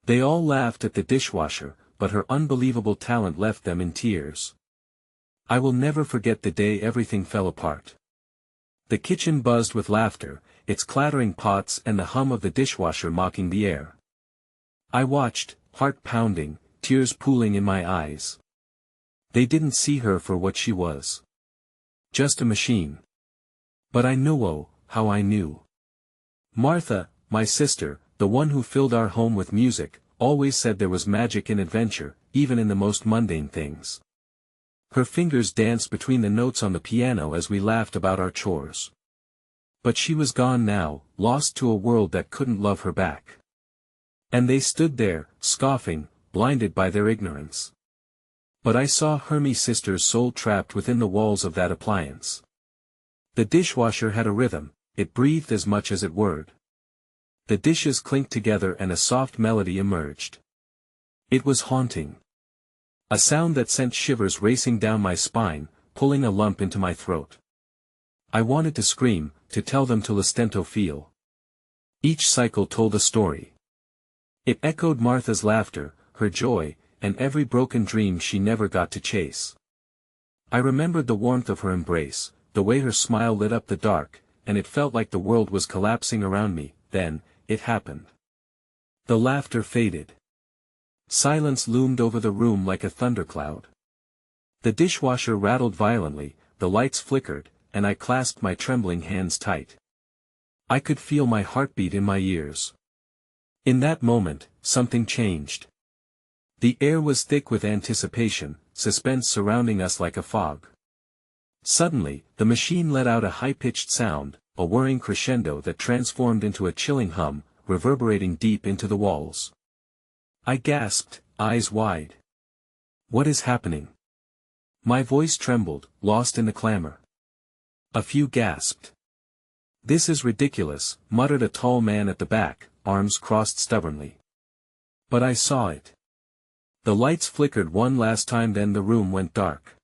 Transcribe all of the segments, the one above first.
They all laughed at the dishwasher, but her unbelievable talent left them in tears. I will never forget the day everything fell apart. The kitchen buzzed with laughter, its clattering pots and the hum of the dishwasher mocking the air. I watched, heart pounding, tears pooling in my eyes. They didn't see her for what she was. Just a machine. But I know, oh, how I knew. Martha, my sister, the one who filled our home with music, always said there was magic in adventure, even in the most mundane things. Her fingers danced between the notes on the piano as we laughed about our chores. But she was gone now, lost to a world that couldn't love her back. And they stood there, scoffing, blinded by their ignorance. But I saw Hermie's sister's soul trapped within the walls of that appliance. The dishwasher had a rhythm, it breathed as much as it whirred. The dishes clinked together and a soft melody emerged. It was haunting. A sound that sent shivers racing down my spine, pulling a lump into my throat. I wanted to scream, to tell them to Lustento feel. Each cycle told a story. It echoed Martha's laughter, her joy, and every broken dream she never got to chase. I remembered the warmth of her embrace, the way her smile lit up the dark, and it felt like the world was collapsing around me. Then, it happened. The laughter faded. Silence loomed over the room like a thundercloud. The dishwasher rattled violently, the lights flickered, and I clasped my trembling hands tight. I could feel my heartbeat in my ears. In that moment, something changed. The air was thick with anticipation, suspense surrounding us like a fog. Suddenly, the machine let out a high-pitched sound, a whirring crescendo that transformed into a chilling hum, reverberating deep into the walls. I gasped, eyes wide. What is happening? My voice trembled, lost in the clamor. A few gasped. This is ridiculous, muttered a tall man at the back, arms crossed stubbornly. But I saw it. The lights flickered one last time, then the room went dark.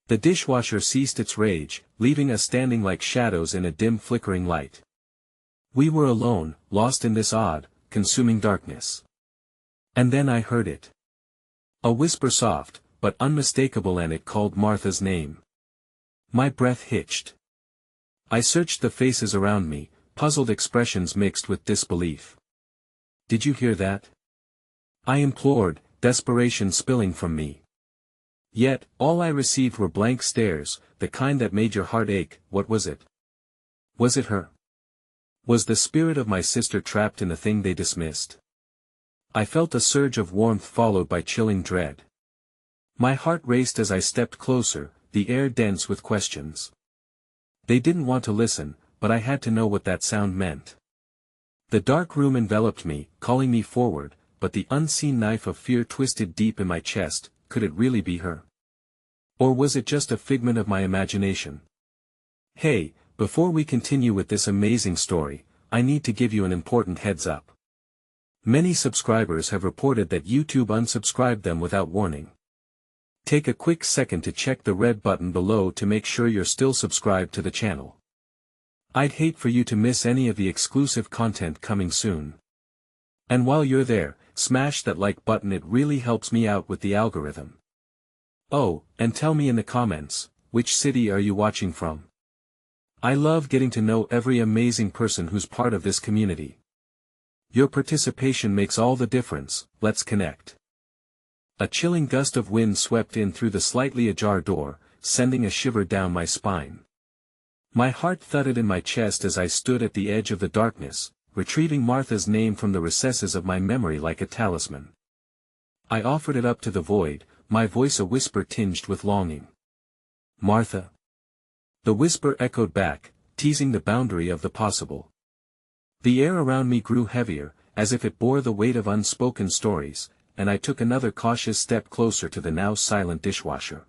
The dishwasher ceased its rage, leaving us standing like shadows in a dim flickering light. We were alone, lost in this odd, consuming darkness. And then I heard it. A whisper soft, but unmistakable, and it called Martha's name. My breath hitched. I searched the faces around me, puzzled expressions mixed with disbelief. Did you hear that? I implored, desperation spilling from me. Yet, all I received were blank stares, the kind that made your heart ache. What was it? Was it her? Was the spirit of my sister trapped in the thing they dismissed? I felt a surge of warmth followed by chilling dread. My heart raced as I stepped closer, the air dense with questions. They didn't want to listen, but I had to know what that sound meant. The dark room enveloped me, calling me forward, but the unseen knife of fear twisted deep in my chest. Could it really be her? Or was it just a figment of my imagination? Hey, before we continue with this amazing story, I need to give you an important heads up. Many subscribers have reported that YouTube unsubscribed them without warning. Take a quick second to check the red button below to make sure you're still subscribed to the channel. I'd hate for you to miss any of the exclusive content coming soon. And while you're there, smash that like button, it really helps me out with the algorithm. Oh, and tell me in the comments, which city are you watching from? I love getting to know every amazing person who's part of this community. Your participation makes all the difference. Let's connect. A chilling gust of wind swept in through the slightly ajar door, sending a shiver down my spine. My heart thudded in my chest as I stood at the edge of the darkness, retrieving Martha's name from the recesses of my memory like a talisman. I offered it up to the void, my voice a whisper tinged with longing. Martha. The whisper echoed back, teasing the boundary of the possible. The air around me grew heavier, as if it bore the weight of unspoken stories, and I took another cautious step closer to the now silent dishwasher.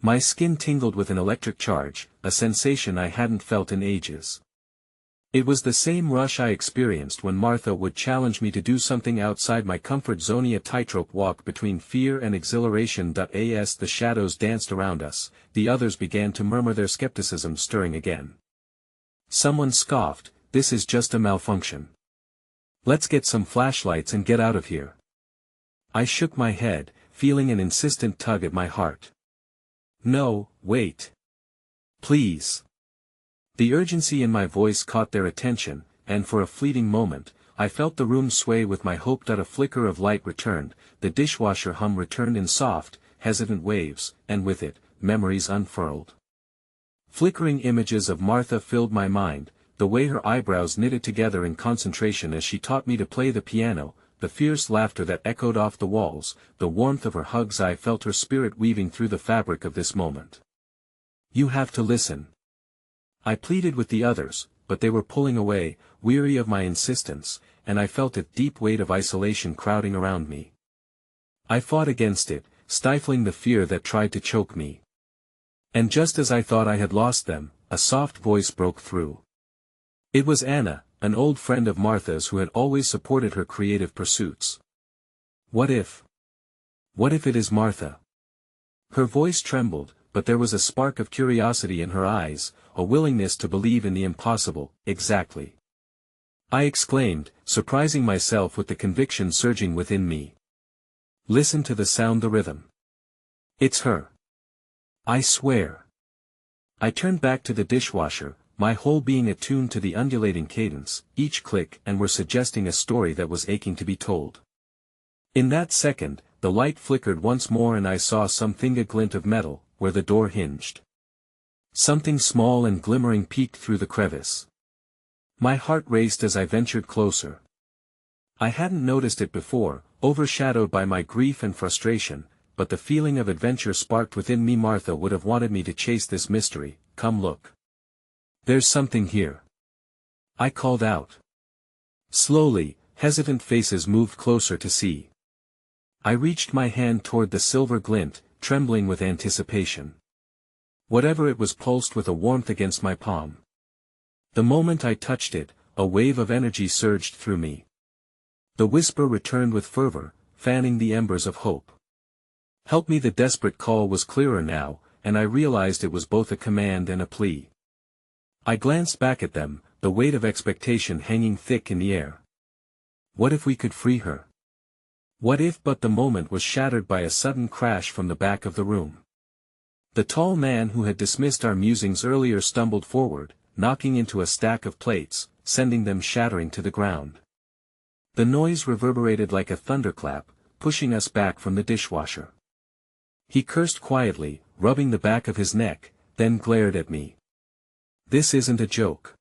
My skin tingled with an electric charge, a sensation I hadn't felt in ages. It was the same rush I experienced when Martha would challenge me to do something outside my comfort zone, a tightrope walk between fear and exhilaration. As the shadows danced around us, the others began to murmur, their skepticism stirring again. Someone scoffed, "This is just a malfunction." Let's get some flashlights and get out of here. I shook my head, feeling an insistent tug at my heart. No, wait. Please. The urgency in my voice caught their attention, and for a fleeting moment, I felt the room sway with my hope that a flicker of light returned, the dishwasher hum returned in soft, hesitant waves, and with it, memories unfurled. Flickering images of Martha filled my mind, the way her eyebrows knitted together in concentration as she taught me to play the piano, the fierce laughter that echoed off the walls, the warmth of her hugs. I felt her spirit weaving through the fabric of this moment. You have to listen. I pleaded with the others, but they were pulling away, weary of my insistence, and I felt a deep weight of isolation crowding around me. I fought against it, stifling the fear that tried to choke me. And just as I thought I had lost them, a soft voice broke through. It was Anna, an old friend of Martha's who had always supported her creative pursuits. What if it is Martha? Her voice trembled, but there was a spark of curiosity in her eyes, a willingness to believe in the impossible. Exactly. I exclaimed, surprising myself with the conviction surging within me. Listen to the sound, the rhythm. It's her. I swear. I turned back to the dishwasher, my whole being attuned to the undulating cadence, each click and were suggesting a story that was aching to be told. In that second, the light flickered once more and I saw something, a glint of metal, where the door hinged. Something small and glimmering peeked through the crevice. My heart raced as I ventured closer. I hadn't noticed it before, overshadowed by my grief and frustration, but the feeling of adventure sparked within me. Martha would have wanted me to chase this mystery. Come look. There's something here. I called out. Slowly, hesitant faces moved closer to see. I reached my hand toward the silver glint, trembling with anticipation. Whatever it was pulsed with a warmth against my palm. The moment I touched it, a wave of energy surged through me. The whisper returned with fervor, fanning the embers of hope. Help me! The desperate call was clearer now, and I realized it was both a command and a plea. I glanced back at them, the weight of expectation hanging thick in the air. What if we could free her? What if? But the moment was shattered by a sudden crash from the back of the room. The tall man who had dismissed our musings earlier stumbled forward, knocking into a stack of plates, sending them shattering to the ground. The noise reverberated like a thunderclap, pushing us back from the dishwasher. He cursed quietly, rubbing the back of his neck, then glared at me. This isn't a joke.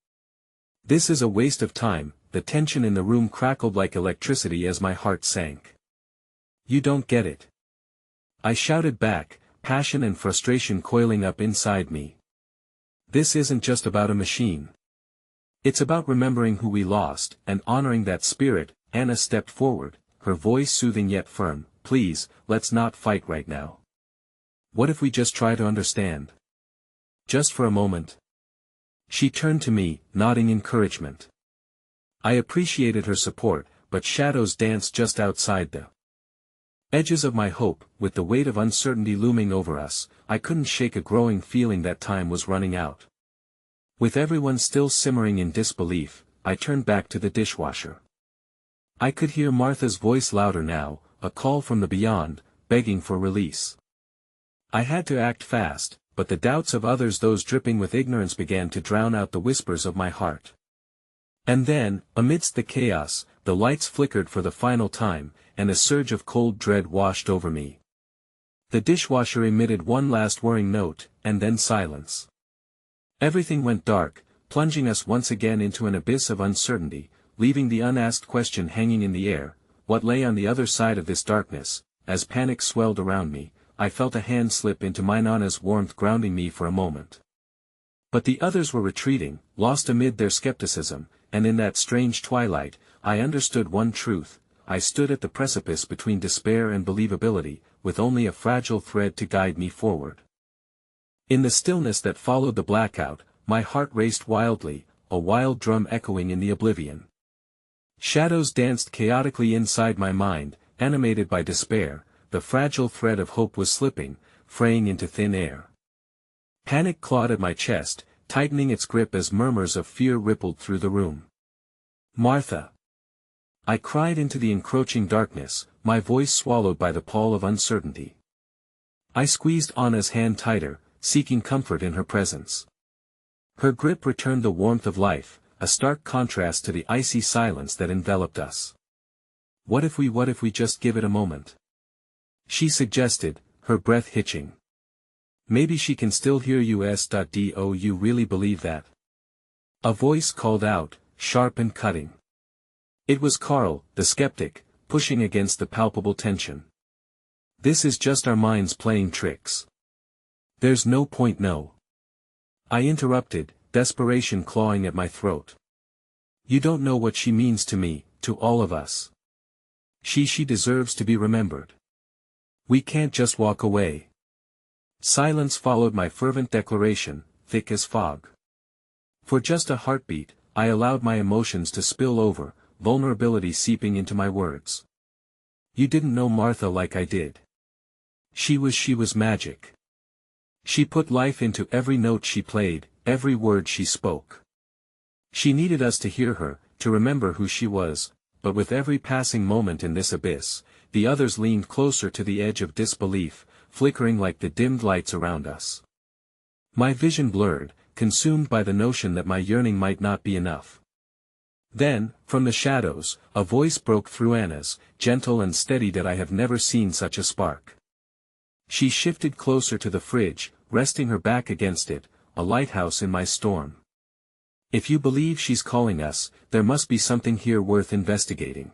This is a waste of time. The tension in the room crackled like electricity as my heart sank. You don't get it. I shouted back, passion and frustration coiling up inside me. This isn't just about a machine. It's about remembering who we lost, and honoring that spirit. Anna stepped forward, her voice soothing yet firm. Please, let's not fight right now. What if we just try to understand? Just for a moment. She turned to me, nodding encouragement. I appreciated her support, but shadows danced just outside the edges of my hope. With the weight of uncertainty looming over us, I couldn't shake a growing feeling that time was running out. With everyone still simmering in disbelief, I turned back to the dishwasher. I could hear Martha's voice louder now, a call from the beyond, begging for release. I had to act fast, but the doubts of others, those dripping with ignorance, began to drown out the whispers of my heart. And then, amidst the chaos, the lights flickered for the final time, and a surge of cold dread washed over me. The dishwasher emitted one last whirring note, and then silence. Everything went dark, plunging us once again into an abyss of uncertainty, leaving the unasked question hanging in the air: what lay on the other side of this darkness? As panic swelled around me, I felt a hand slip into mine, Anna's warmth grounding me for a moment. But the others were retreating, lost amid their skepticism, and in that strange twilight, I understood one truth: I stood at the precipice between despair and believability, with only a fragile thread to guide me forward. In the stillness that followed the blackout, my heart raced wildly, a wild drum echoing in the oblivion. Shadows danced chaotically inside my mind, animated by despair. The fragile thread of hope was slipping, fraying into thin air. Panic clawed at my chest, tightening its grip as murmurs of fear rippled through the room. Martha! I cried into the encroaching darkness, my voice swallowed by the pall of uncertainty. I squeezed Anna's hand tighter, seeking comfort in her presence. Her grip returned the warmth of life, a stark contrast to the icy silence that enveloped us. What if we just give it a moment? She suggested, her breath hitching. Maybe she can still hear us. Do you really believe that? A voice called out, sharp and cutting. It was Carl, the skeptic, pushing against the palpable tension. This is just our minds playing tricks. There's no point. No. I interrupted, desperation clawing at my throat. You don't know what she means to me, to all of us. She deserves to be remembered. We can't just walk away. Silence followed my fervent declaration, thick as fog. For just a heartbeat, I allowed my emotions to spill over, vulnerability seeping into my words. You didn't know Martha like I did. She was magic. She put life into every note she played, every word she spoke. She needed us to hear her, to remember who she was, but with every passing moment in this abyss, the others leaned closer to the edge of disbelief, flickering like the dimmed lights around us. My vision blurred, consumed by the notion that my yearning might not be enough. Then, from the shadows, a voice broke through Anna's, gentle and steady that I have never seen such a spark. She shifted closer to the fridge, resting her back against it, a lighthouse in my storm. If you believe she's calling us, there must be something here worth investigating.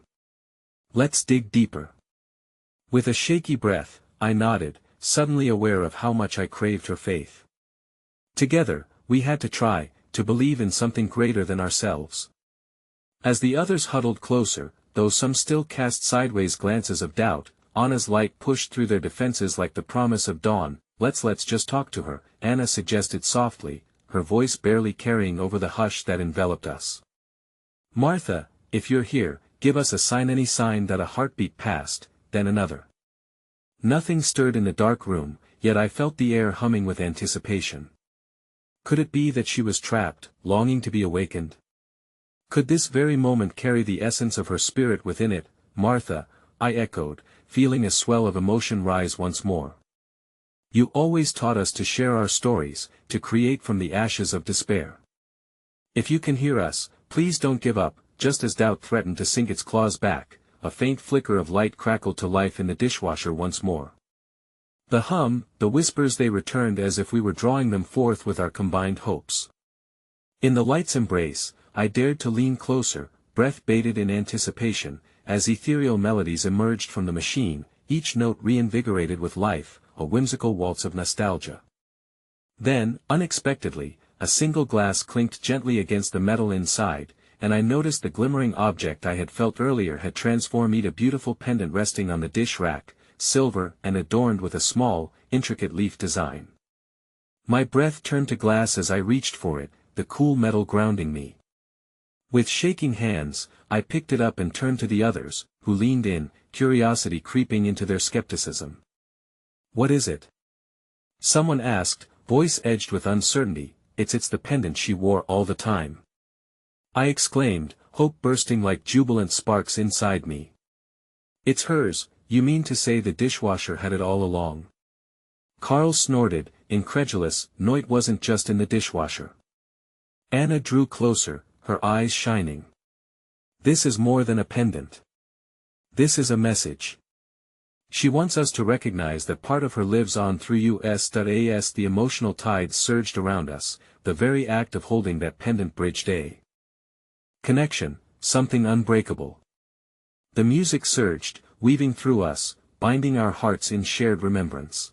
Let's dig deeper. With a shaky breath, I nodded, suddenly aware of how much I craved her faith. Together, we had to try, to believe in something greater than ourselves. As the others huddled closer, though some still cast sideways glances of doubt, Anna's light pushed through their defenses like the promise of dawn. Let's just talk to her, Anna suggested softly, her voice barely carrying over the hush that enveloped us. Martha, if you're here, give us a sign. Any sign. That a heartbeat passed, then another. Nothing stirred in the dark room, yet I felt the air humming with anticipation. Could it be that she was trapped, longing to be awakened? Could this very moment carry the essence of her spirit within it? Martha, I echoed, feeling a swell of emotion rise once more. You always taught us to share our stories, to create from the ashes of despair. If you can hear us, please don't give up. Just as doubt threatened to sink its claws back, a faint flicker of light crackled to life in the dishwasher once more. The hum, the whispers, they returned as if we were drawing them forth with our combined hopes. In the light's embrace, I dared to lean closer, breath bated in anticipation, as ethereal melodies emerged from the machine, each note reinvigorated with life, a whimsical waltz of nostalgia. Then, unexpectedly, a single glass clinked gently against the metal inside, and I noticed the glimmering object I had felt earlier had transformed into a beautiful pendant resting on the dish rack, silver and adorned with a small, intricate leaf design. My breath turned to glass as I reached for it, the cool metal grounding me. With shaking hands, I picked it up and turned to the others, who leaned in, curiosity creeping into their skepticism. What is it? Someone asked, voice edged with uncertainty. It's the pendant she wore all the time. I exclaimed, hope bursting like jubilant sparks inside me. It's hers. You mean to say the dishwasher had it all along? Carl snorted, incredulous. No, it wasn't just in the dishwasher. Anna drew closer, her eyes shining. This is more than a pendant. This is a message. She wants us to recognize that part of her lives on through us. As the emotional tides surged around us, the very act of holding that pendant bridged a connection, something unbreakable. The music surged, weaving through us, binding our hearts in shared remembrance.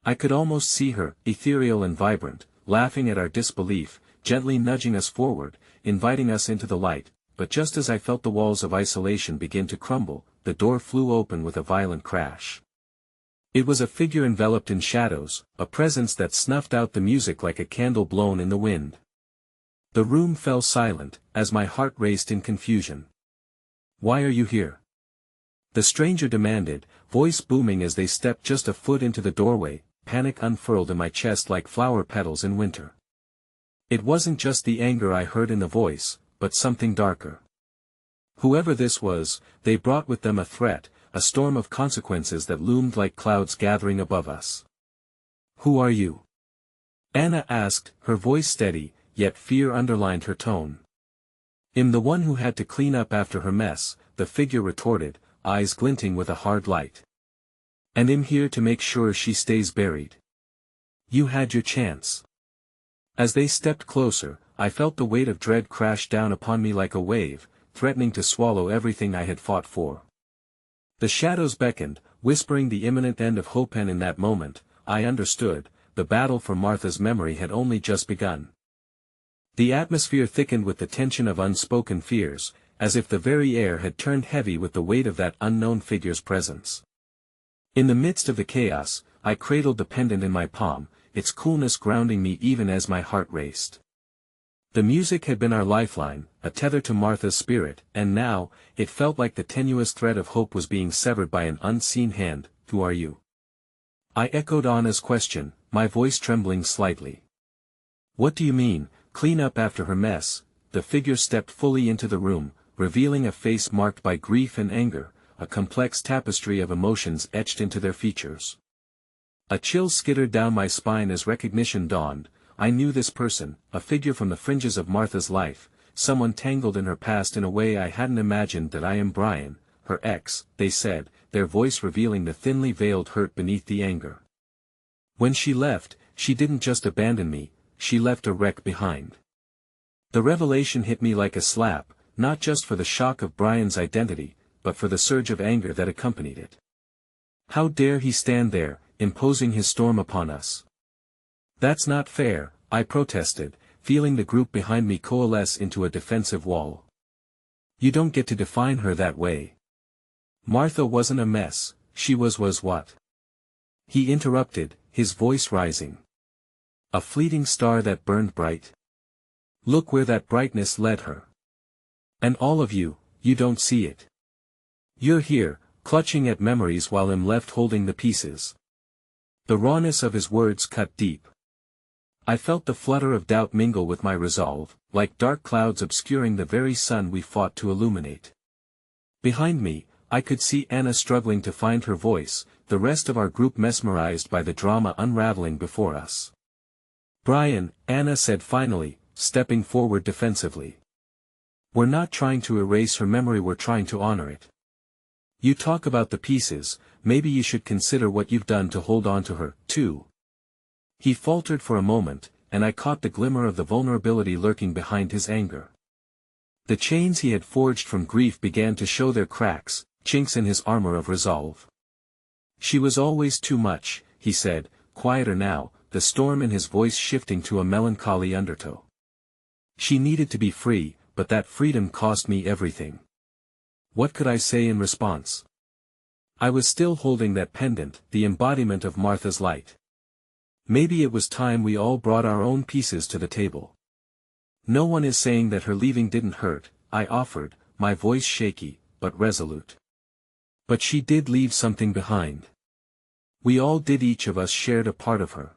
I could almost see her, ethereal and vibrant, laughing at our disbelief, gently nudging us forward, inviting us into the light, but just as I felt the walls of isolation begin to crumble, the door flew open with a violent crash. It was a figure enveloped in shadows, a presence that snuffed out the music like a candle blown in the wind. The room fell silent, as my heart raced in confusion. Why are you here? The stranger demanded, voice booming as they stepped just a foot into the doorway. Panic unfurled in my chest like flower petals in winter. It wasn't just the anger I heard in the voice, but something darker. Whoever this was, they brought with them a threat, a storm of consequences that loomed like clouds gathering above us. "Who are you?" Anna asked, her voice steady, yet fear underlined her tone. "I'm the one who had to clean up after her mess," the figure retorted, eyes glinting with a hard light. "And I'm here to make sure she stays buried. You had your chance." As they stepped closer, I felt the weight of dread crash down upon me like a wave, threatening to swallow everything I had fought for. The shadows beckoned, whispering the imminent end of hope, and in that moment, I understood, the battle for Martha's memory had only just begun. The atmosphere thickened with the tension of unspoken fears, as if the very air had turned heavy with the weight of that unknown figure's presence. In the midst of the chaos, I cradled the pendant in my palm, its coolness grounding me even as my heart raced. The music had been our lifeline, a tether to Martha's spirit, and now, it felt like the tenuous thread of hope was being severed by an unseen hand. "Who are you?" I echoed Anna's question, my voice trembling slightly. "What do you mean, clean up after her mess?" The figure stepped fully into the room, revealing a face marked by grief and anger, a complex tapestry of emotions etched into their features. A chill skittered down my spine as recognition dawned. I knew this person, a figure from the fringes of Martha's life, someone tangled in her past in a way I hadn't imagined. "That I am Brian, her ex," they said, their voice revealing the thinly veiled hurt beneath the anger. "When she left, she didn't just abandon me, she left a wreck behind." The revelation hit me like a slap, not just for the shock of Brian's identity, but for the surge of anger that accompanied it. How dare he stand there, imposing his storm upon us? "That's not fair," I protested, feeling the group behind me coalesce into a defensive wall. "You don't get to define her that way. Martha wasn't a mess, she was what?" He interrupted, his voice rising. "A fleeting star that burned bright. Look where that brightness led her. And all of you, you don't see it. You're here, clutching at memories while I'm left holding the pieces." The rawness of his words cut deep. I felt the flutter of doubt mingle with my resolve, like dark clouds obscuring the very sun we fought to illuminate. Behind me, I could see Anna struggling to find her voice, the rest of our group mesmerized by the drama unraveling before us. "Brian," Anna said finally, stepping forward defensively. "We're not trying to erase her memory, we're trying to honor it. You talk about the pieces, maybe you should consider what you've done to hold on to her, too." He faltered for a moment, and I caught the glimmer of the vulnerability lurking behind his anger. The chains he had forged from grief began to show their cracks, chinks in his armor of resolve. "She was always too much," he said, quieter now, the storm in his voice shifting to a melancholy undertow. "She needed to be free, but that freedom cost me everything." What could I say in response? I was still holding that pendant, the embodiment of Martha's light. Maybe it was time we all brought our own pieces to the table. "No one is saying that her leaving didn't hurt," I offered, my voice shaky, but resolute. "But she did leave something behind. We all did, each of us shared a part of her.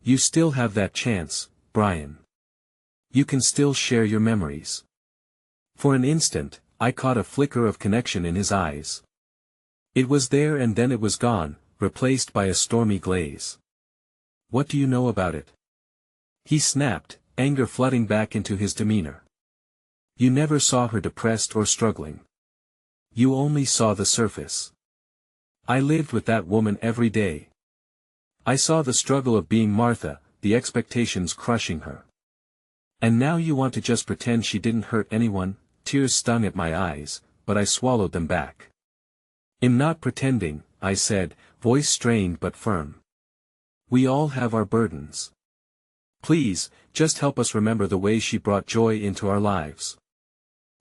You still have that chance, Brian. You can still share your memories." For an instant, I caught a flicker of connection in his eyes. It was there and then it was gone, replaced by a stormy glaze. "What do you know about it?" he snapped, anger flooding back into his demeanor. "You never saw her depressed or struggling. You only saw the surface. I lived with that woman every day. I saw the struggle of being Martha, the expectations crushing her. And now you want to just pretend she didn't hurt anyone?" Tears stung at my eyes, but I swallowed them back. "I'm not pretending," I said, voice strained but firm. "We all have our burdens. Please, just help us remember the way she brought joy into our lives.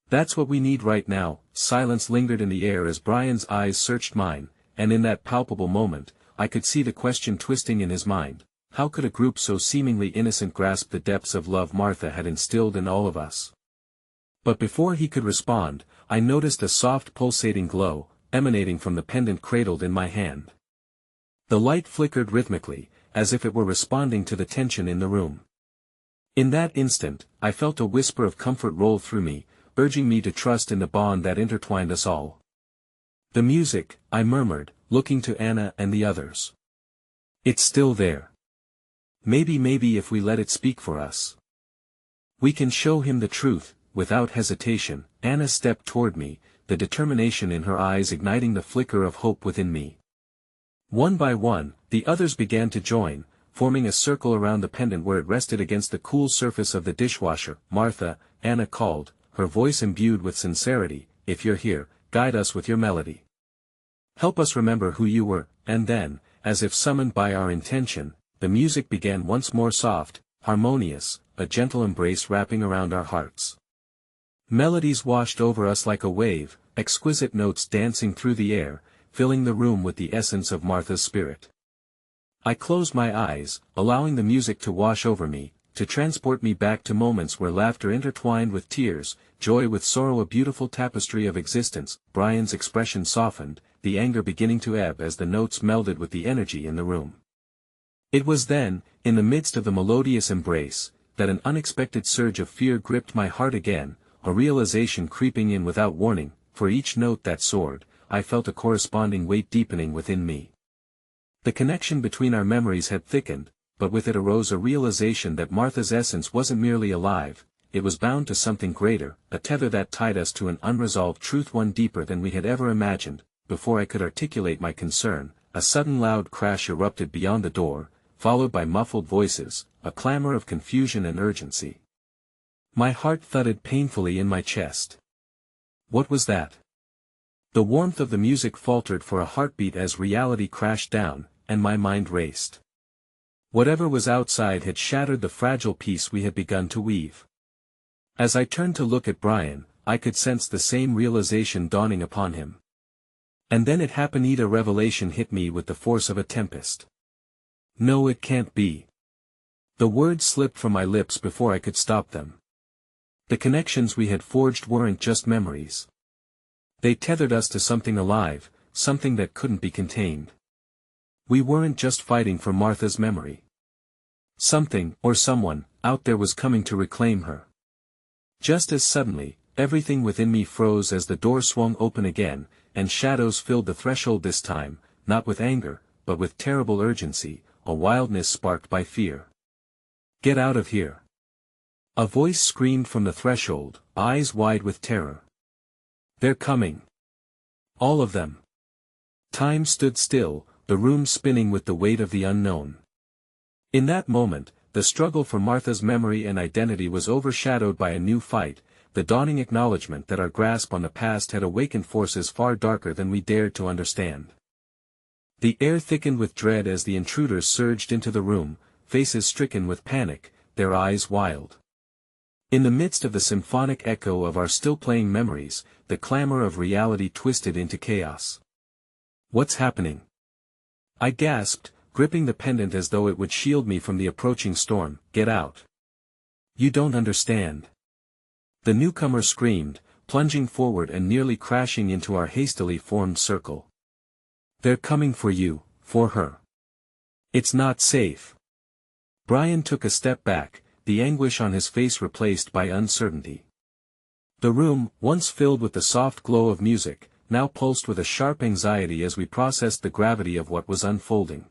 That's what we need right now." Silence lingered in the air as Brian's eyes searched mine, and in that palpable moment, I could see the question twisting in his mind: how could a group so seemingly innocent grasp the depths of love Martha had instilled in all of us? But before he could respond, I noticed a soft pulsating glow, emanating from the pendant cradled in my hand. The light flickered rhythmically, as if it were responding to the tension in the room. In that instant, I felt a whisper of comfort roll through me, urging me to trust in the bond that intertwined us all. The music, I murmured, looking to Anna and the others. It's still there. Maybe if we let it speak for us. We can show him the truth. Without hesitation, Anna stepped toward me, the determination in her eyes igniting the flicker of hope within me. One by one, the others began to join, forming a circle around the pendant where it rested against the cool surface of the dishwasher. Martha, Anna called, her voice imbued with sincerity, if you're here, guide us with your melody. Help us remember who you were, and then, as if summoned by our intention, the music began once more soft, harmonious, a gentle embrace wrapping around our hearts. Melodies washed over us like a wave, exquisite notes dancing through the air, filling the room with the essence of Martha's spirit. I closed my eyes, allowing the music to wash over me, to transport me back to moments where laughter intertwined with tears, joy with sorrow, a beautiful tapestry of existence. Brian's expression softened, the anger beginning to ebb as the notes melded with the energy in the room. It was then, in the midst of the melodious embrace, that an unexpected surge of fear gripped my heart again, a realization creeping in without warning. For each note that soared, I felt a corresponding weight deepening within me. The connection between our memories had thickened, but with it arose a realization that Martha's essence wasn't merely alive, it was bound to something greater, a tether that tied us to an unresolved truth, one deeper than we had ever imagined. Before I could articulate my concern, a sudden loud crash erupted beyond the door, followed by muffled voices, a clamor of confusion and urgency. My heart thudded painfully in my chest. What was that? The warmth of the music faltered for a heartbeat as reality crashed down, and my mind raced. Whatever was outside had shattered the fragile peace we had begun to weave. As I turned to look at Brian, I could sense the same realization dawning upon him. And then it happened. A revelation hit me with the force of a tempest. No, it can't be. The words slipped from my lips before I could stop them. The connections we had forged weren't just memories. They tethered us to something alive, something that couldn't be contained. We weren't just fighting for Martha's memory. Something, or someone, out there was coming to reclaim her. Just as suddenly, everything within me froze as the door swung open again, and shadows filled the threshold, this time, not with anger, but with terrible urgency, a wildness sparked by fear. Get out of here! A voice screamed from the threshold, eyes wide with terror. They're coming. All of them. Time stood still, the room spinning with the weight of the unknown. In that moment, the struggle for Martha's memory and identity was overshadowed by a new fight, the dawning acknowledgement that our grasp on the past had awakened forces far darker than we dared to understand. The air thickened with dread as the intruders surged into the room, faces stricken with panic, their eyes wild. In the midst of the symphonic echo of our still-playing memories, the clamor of reality twisted into chaos. What's happening? I gasped, gripping the pendant as though it would shield me from the approaching storm. Get out! You don't understand. The newcomer screamed, plunging forward and nearly crashing into our hastily formed circle. They're coming for you, for her. It's not safe. Brian took a step back, the anguish on his face replaced by uncertainty. The room, once filled with the soft glow of music, now pulsed with a sharp anxiety as we processed the gravity of what was unfolding.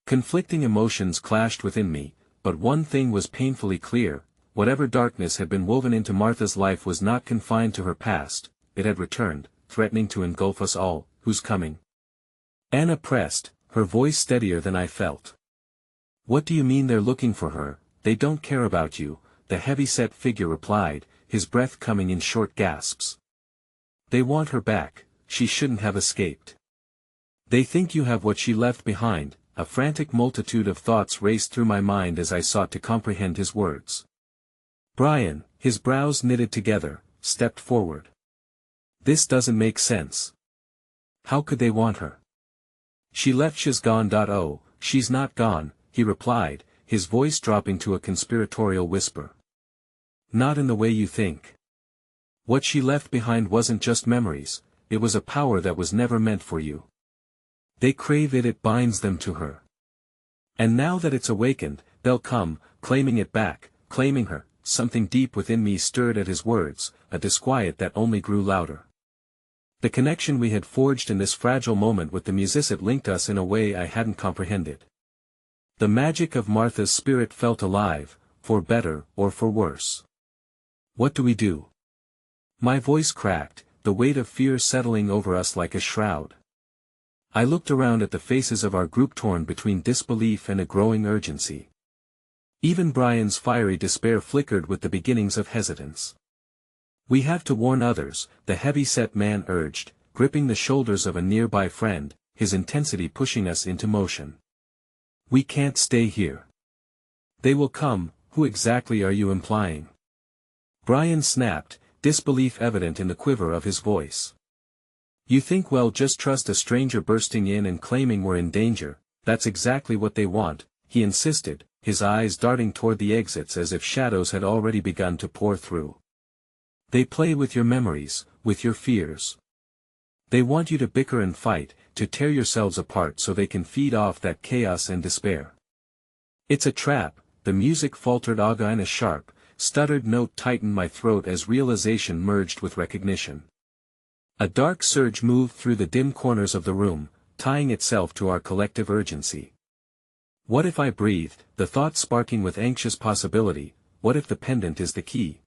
Conflicting emotions clashed within me, but one thing was painfully clear: whatever darkness had been woven into Martha's life was not confined to her past, it had returned, threatening to engulf us all. Who's coming? Anna pressed, her voice steadier than I felt. What do you mean they're looking for her? They don't care about you, the heavy-set figure replied, his breath coming in short gasps. They want her back, she shouldn't have escaped. They think you have what she left behind. A frantic multitude of thoughts raced through my mind as I sought to comprehend his words. Brian, his brows knitted together, stepped forward. This doesn't make sense. How could they want her? She left. She's gone. Oh, she's not gone, he replied, his voice dropping to a conspiratorial whisper. Not in the way you think. What she left behind wasn't just memories, it was a power that was never meant for you. They crave it, it binds them to her. And now that it's awakened, they'll come, claiming it back, claiming her, something deep within me stirred at his words, a disquiet that only grew louder. The connection we had forged in this fragile moment with the musicet linked us in a way I hadn't comprehended. The magic of Martha's spirit felt alive, for better or for worse. What do we do? My voice cracked, the weight of fear settling over us like a shroud. I looked around at the faces of our group torn between disbelief and a growing urgency. Even Brian's fiery despair flickered with the beginnings of hesitance. "We have to warn others," the heavy-set man urged, gripping the shoulders of a nearby friend, his intensity pushing us into motion. "We can't stay here. They will come. Who exactly are you implying?" Brian snapped, disbelief evident in the quiver of his voice. "You think we'll just trust a stranger bursting in and claiming we're in danger? That's exactly what they want," he insisted, his eyes darting toward the exits as if shadows had already begun to pour through. "They play with your memories, with your fears. They want you to bicker and fight, to tear yourselves apart so they can feed off that chaos and despair. It's a trap." The music faltered Aga, and a sharp, stuttered note tightened my throat as realization merged with recognition. A dark surge moved through the dim corners of the room, tying itself to our collective urgency. What if I breathed, the thought sparking with anxious possibility, what if the pendant is the key?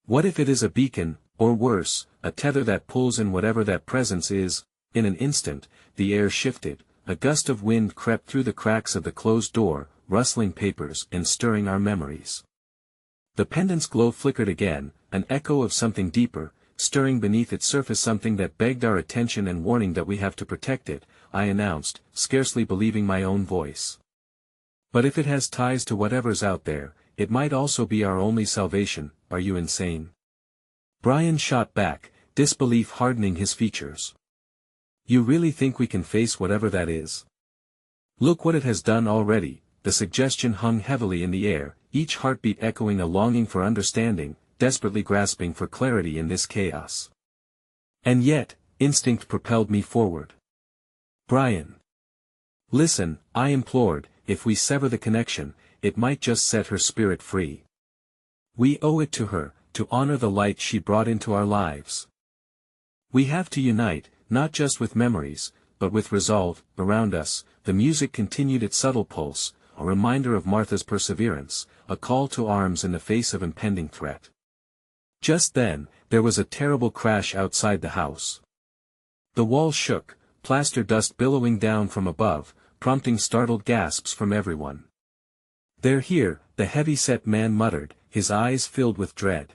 What if it is a beacon, or worse, a tether that pulls in whatever that presence is? In an instant, the air shifted, a gust of wind crept through the cracks of the closed door, rustling papers and stirring our memories. The pendant's glow flickered again, an echo of something deeper, stirring beneath its surface something that begged our attention and warning that we have to protect it, I announced, scarcely believing my own voice. "But if it has ties to whatever's out there, it might also be our only salvation. Are you insane?" Brian shot back, disbelief hardening his features. "You really think we can face whatever that is? Look what it has done already." The suggestion hung heavily in the air, each heartbeat echoing a longing for understanding, desperately grasping for clarity in this chaos. And yet, instinct propelled me forward. "Brian. Listen," I implored, "if we sever the connection, it might just set her spirit free. We owe it to her, to honor the light she brought into our lives. We have to unite, not just with memories, but with resolve." Around us, the music continued its subtle pulse, a reminder of Martha's perseverance, a call to arms in the face of impending threat. Just then, there was a terrible crash outside the house. The wall shook, plaster dust billowing down from above, prompting startled gasps from everyone. "They're here," the heavy-set man muttered, his eyes filled with dread.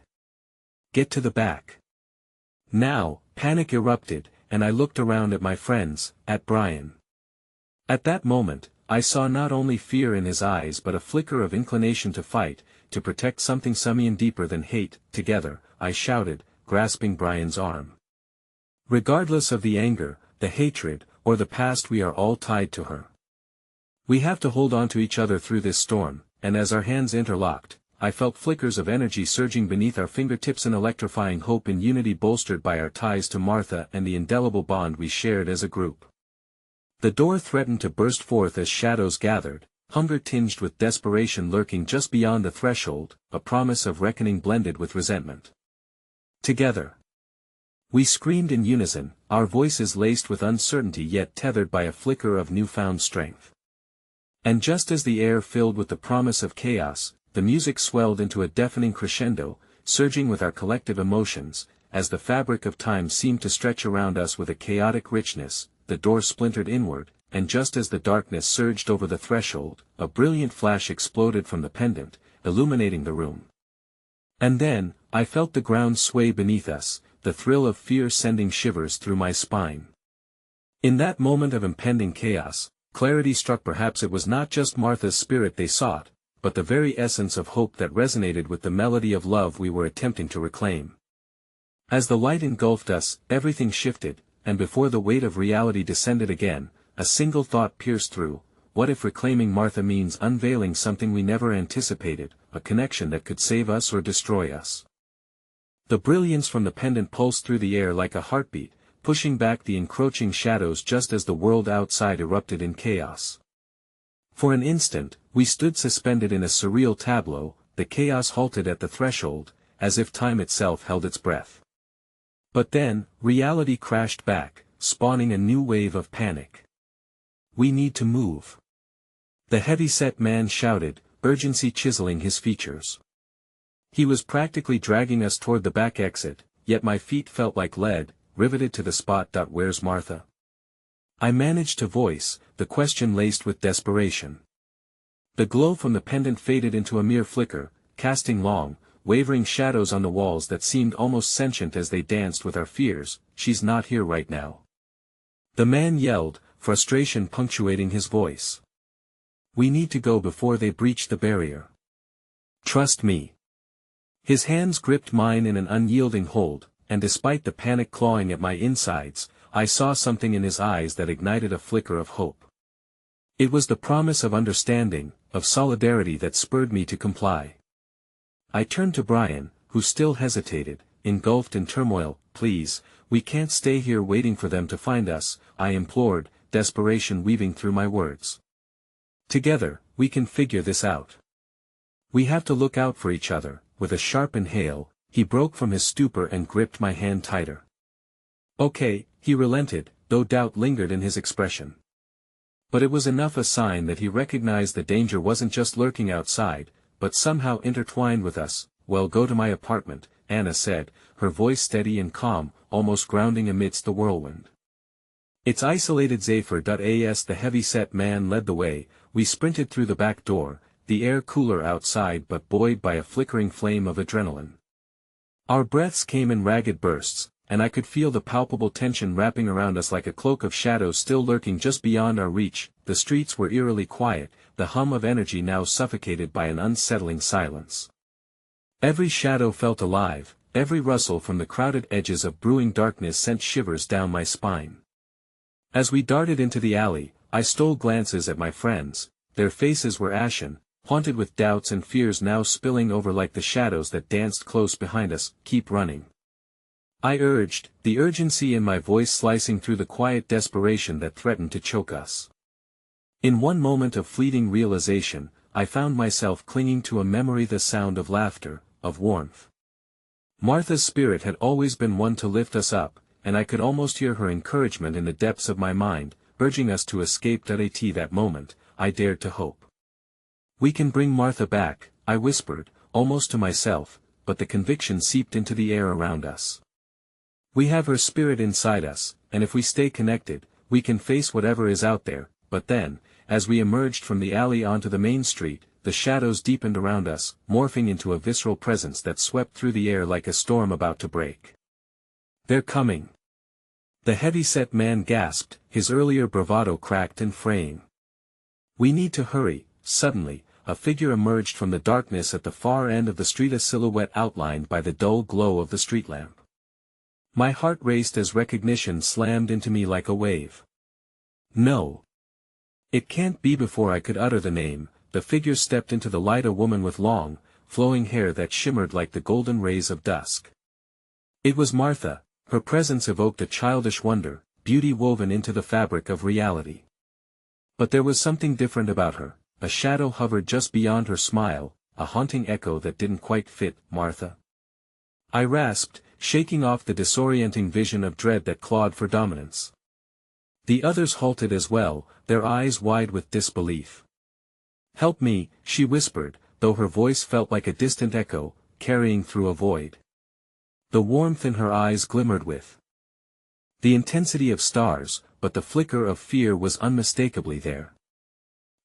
"Get to the back." Now, panic erupted, and I looked around at my friends, at Brian. At that moment, I saw not only fear in his eyes but a flicker of inclination to fight, to protect something simian deeper than hate. "Together," I shouted, grasping Brian's arm. "Regardless of the anger, the hatred, or the past, we are all tied to her. We have to hold on to each other through this storm," and as our hands interlocked, I felt flickers of energy surging beneath our fingertips, an electrifying hope in unity bolstered by our ties to Martha and the indelible bond we shared as a group. The door threatened to burst forth as shadows gathered, hunger tinged with desperation lurking just beyond the threshold, a promise of reckoning blended with resentment. "Together." We screamed in unison, our voices laced with uncertainty yet tethered by a flicker of newfound strength. And just as the air filled with the promise of chaos, the music swelled into a deafening crescendo, surging with our collective emotions, as the fabric of time seemed to stretch around us with a chaotic richness. The door splintered inward, and just as the darkness surged over the threshold, a brilliant flash exploded from the pendant, illuminating the room. And then, I felt the ground sway beneath us, the thrill of fear sending shivers through my spine. In that moment of impending chaos, clarity struck. Perhaps it was not just Martha's spirit they sought, but the very essence of hope that resonated with the melody of love we were attempting to reclaim. As the light engulfed us, everything shifted, and before the weight of reality descended again, a single thought pierced through: what if reclaiming Martha means unveiling something we never anticipated, a connection that could save us or destroy us? The brilliance from the pendant pulsed through the air like a heartbeat, pushing back the encroaching shadows just as the world outside erupted in chaos. For an instant, we stood suspended in a surreal tableau, the chaos halted at the threshold, as if time itself held its breath. But then, reality crashed back, spawning a new wave of panic. "We need to move," the heavy-set man shouted, urgency chiseling his features. He was practically dragging us toward the back exit, yet my feet felt like lead, riveted to the spot. "Where's Martha?" I managed to voice, the question laced with desperation. The glow from the pendant faded into a mere flicker, casting long, wavering shadows on the walls that seemed almost sentient as they danced with our fears. "She's not here right now," the man yelled, frustration punctuating his voice. "We need to go before they breach the barrier. Trust me." His hands gripped mine in an unyielding hold, and despite the panic clawing at my insides, I saw something in his eyes that ignited a flicker of hope. It was the promise of understanding, of solidarity that spurred me to comply. I turned to Brian, who still hesitated, engulfed in turmoil. "Please, we can't stay here waiting for them to find us," I implored, desperation weaving through my words. "Together, we can figure this out. We have to look out for each other." With a sharp inhale, he broke from his stupor and gripped my hand tighter. "Okay," he relented, though doubt lingered in his expression. But it was enough a sign that he recognized the danger wasn't just lurking outside, but somehow intertwined with us. "Well, go to my apartment," Anna said, her voice steady and calm, almost grounding amidst the whirlwind. "It's isolated Zephyr.as." The heavy-set man led the way. We sprinted through the back door, the air cooler outside but buoyed by a flickering flame of adrenaline. Our breaths came in ragged bursts, and I could feel the palpable tension wrapping around us like a cloak of shadows still lurking just beyond our reach. The streets were eerily quiet, the hum of energy now suffocated by an unsettling silence. Every shadow felt alive, every rustle from the crowded edges of brewing darkness sent shivers down my spine. As we darted into the alley, I stole glances at my friends. Their faces were ashen, haunted with doubts and fears now spilling over like the shadows that danced close behind us. "Keep running," I urged, the urgency in my voice slicing through the quiet desperation that threatened to choke us. In one moment of fleeting realization, I found myself clinging to a memory, the sound of laughter, of warmth. Martha's spirit had always been one to lift us up, and I could almost hear her encouragement in the depths of my mind, urging us to escape. At that moment, I dared to hope. "We can bring Martha back," I whispered, almost to myself, but the conviction seeped into the air around us. "We have her spirit inside us, and if we stay connected, we can face whatever is out there." But then, as we emerged from the alley onto the main street, the shadows deepened around us, morphing into a visceral presence that swept through the air like a storm about to break. "They're coming!" the heavy-set man gasped, his earlier bravado cracked and fraying. "We need to hurry." Suddenly, a figure emerged from the darkness at the far end of the street, a silhouette outlined by the dull glow of the street lamp. My heart raced as recognition slammed into me like a wave. "No! It can't be!" Before I could utter the name, the figure stepped into the light, a woman with long, flowing hair that shimmered like the golden rays of dusk. It was Martha. Her presence evoked a childish wonder, beauty woven into the fabric of reality. But there was something different about her. A shadow hovered just beyond her smile, a haunting echo that didn't quite fit. "Martha?" I rasped, shaking off the disorienting vision of dread that clawed for dominance. The others halted as well, their eyes wide with disbelief. "Help me," she whispered, though her voice felt like a distant echo, carrying through a void. The warmth in her eyes glimmered with the intensity of stars, but the flicker of fear was unmistakably there.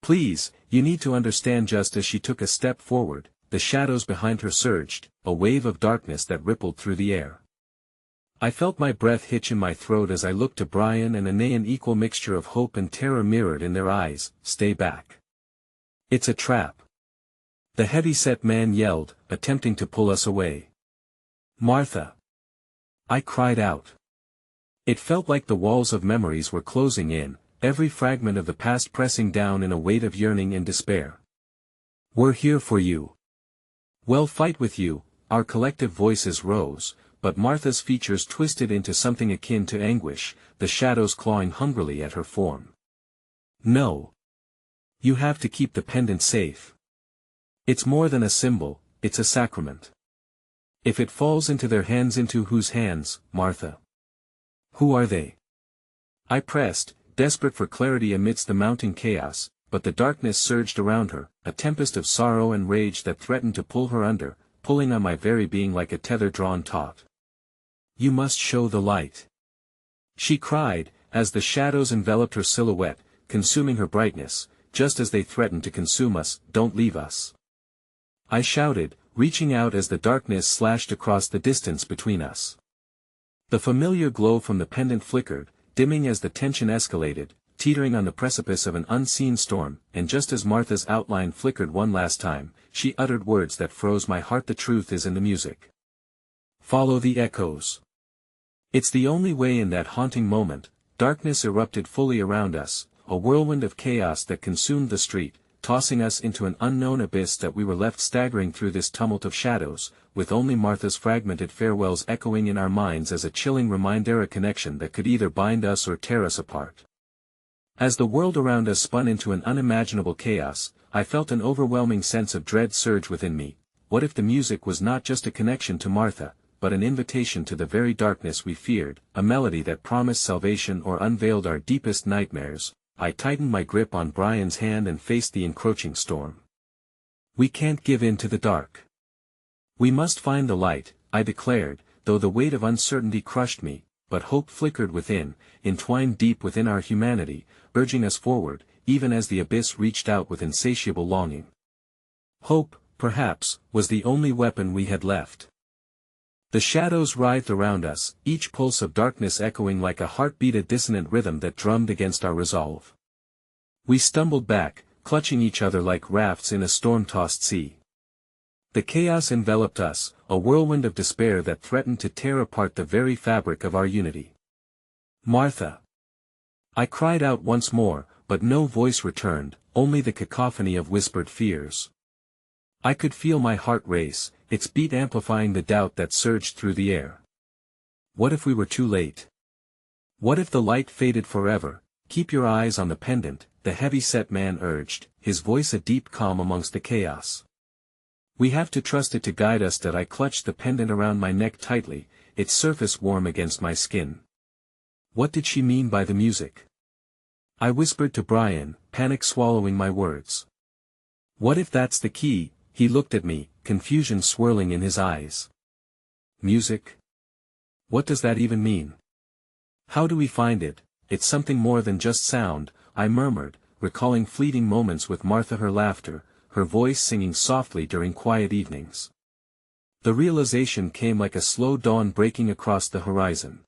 "Please, you need to understand." Just as she took a step forward, the shadows behind her surged, a wave of darkness that rippled through the air. I felt my breath hitch in my throat as I looked to Brian and Anne, an equal mixture of hope and terror mirrored in their eyes. "Stay back. It's a trap," the heavy-set man yelled, attempting to pull us away. "Martha!" I cried out. It felt like the walls of memories were closing in, every fragment of the past pressing down in a weight of yearning and despair. "We're here for you. We'll fight with you." Our collective voices rose, but Martha's features twisted into something akin to anguish, the shadows clawing hungrily at her form. "No. You have to keep the pendant safe. It's more than a symbol, it's a sacrament. If it falls into their hands, into whose hands, Martha? Who are they? I pressed, desperate for clarity amidst the mounting chaos, but the darkness surged around her, a tempest of sorrow and rage that threatened to pull her under, pulling on my very being like a tether drawn taut. You must show the light, she cried, as the shadows enveloped her silhouette, consuming her brightness, just as they threatened to consume us. Don't leave us, I shouted, reaching out as the darkness slashed across the distance between us. The familiar glow from the pendant flickered, dimming as the tension escalated, teetering on the precipice of an unseen storm, and just as Martha's outline flickered one last time, she uttered words that froze my heart. The truth is in the music. Follow the echoes. It's the only way. In that haunting moment, darkness erupted fully around us, a whirlwind of chaos that consumed the street, tossing us into an unknown abyss that we were left staggering through this tumult of shadows, with only Martha's fragmented farewells echoing in our minds as a chilling reminder, a connection that could either bind us or tear us apart. As the world around us spun into an unimaginable chaos, I felt an overwhelming sense of dread surge within me. What if the music was not just a connection to Martha, but an invitation to the very darkness we feared, a melody that promised salvation or unveiled our deepest nightmares? I tightened my grip on Brian's hand and faced the encroaching storm. We can't give in to the dark. We must find the light, I declared, though the weight of uncertainty crushed me, but hope flickered within, entwined deep within our humanity, urging us forward, even as the abyss reached out with insatiable longing. Hope, perhaps, was the only weapon we had left. The shadows writhed around us, each pulse of darkness echoing like a heartbeat, a dissonant rhythm that drummed against our resolve. We stumbled back, clutching each other like rafts in a storm-tossed sea. The chaos enveloped us, a whirlwind of despair that threatened to tear apart the very fabric of our unity. Martha! I cried out once more, but no voice returned, only the cacophony of whispered fears. I could feel my heart race, its beat amplifying the doubt that surged through the air. What if we were too late? What if the light faded forever? Keep your eyes on the pendant, the heavy-set man urged, his voice a deep calm amongst the chaos. We have to trust it to guide us. That I clutched the pendant around my neck tightly, its surface warm against my skin. What did she mean by the music? I whispered to Brian, panic swallowing my words. What if that's the key? He looked at me, confusion swirling in his eyes. Music? What does that even mean? How do we find it? It's something more than just sound, I murmured, recalling fleeting moments with Martha, her laughter, her voice singing softly during quiet evenings. The realization came like a slow dawn breaking across the horizon.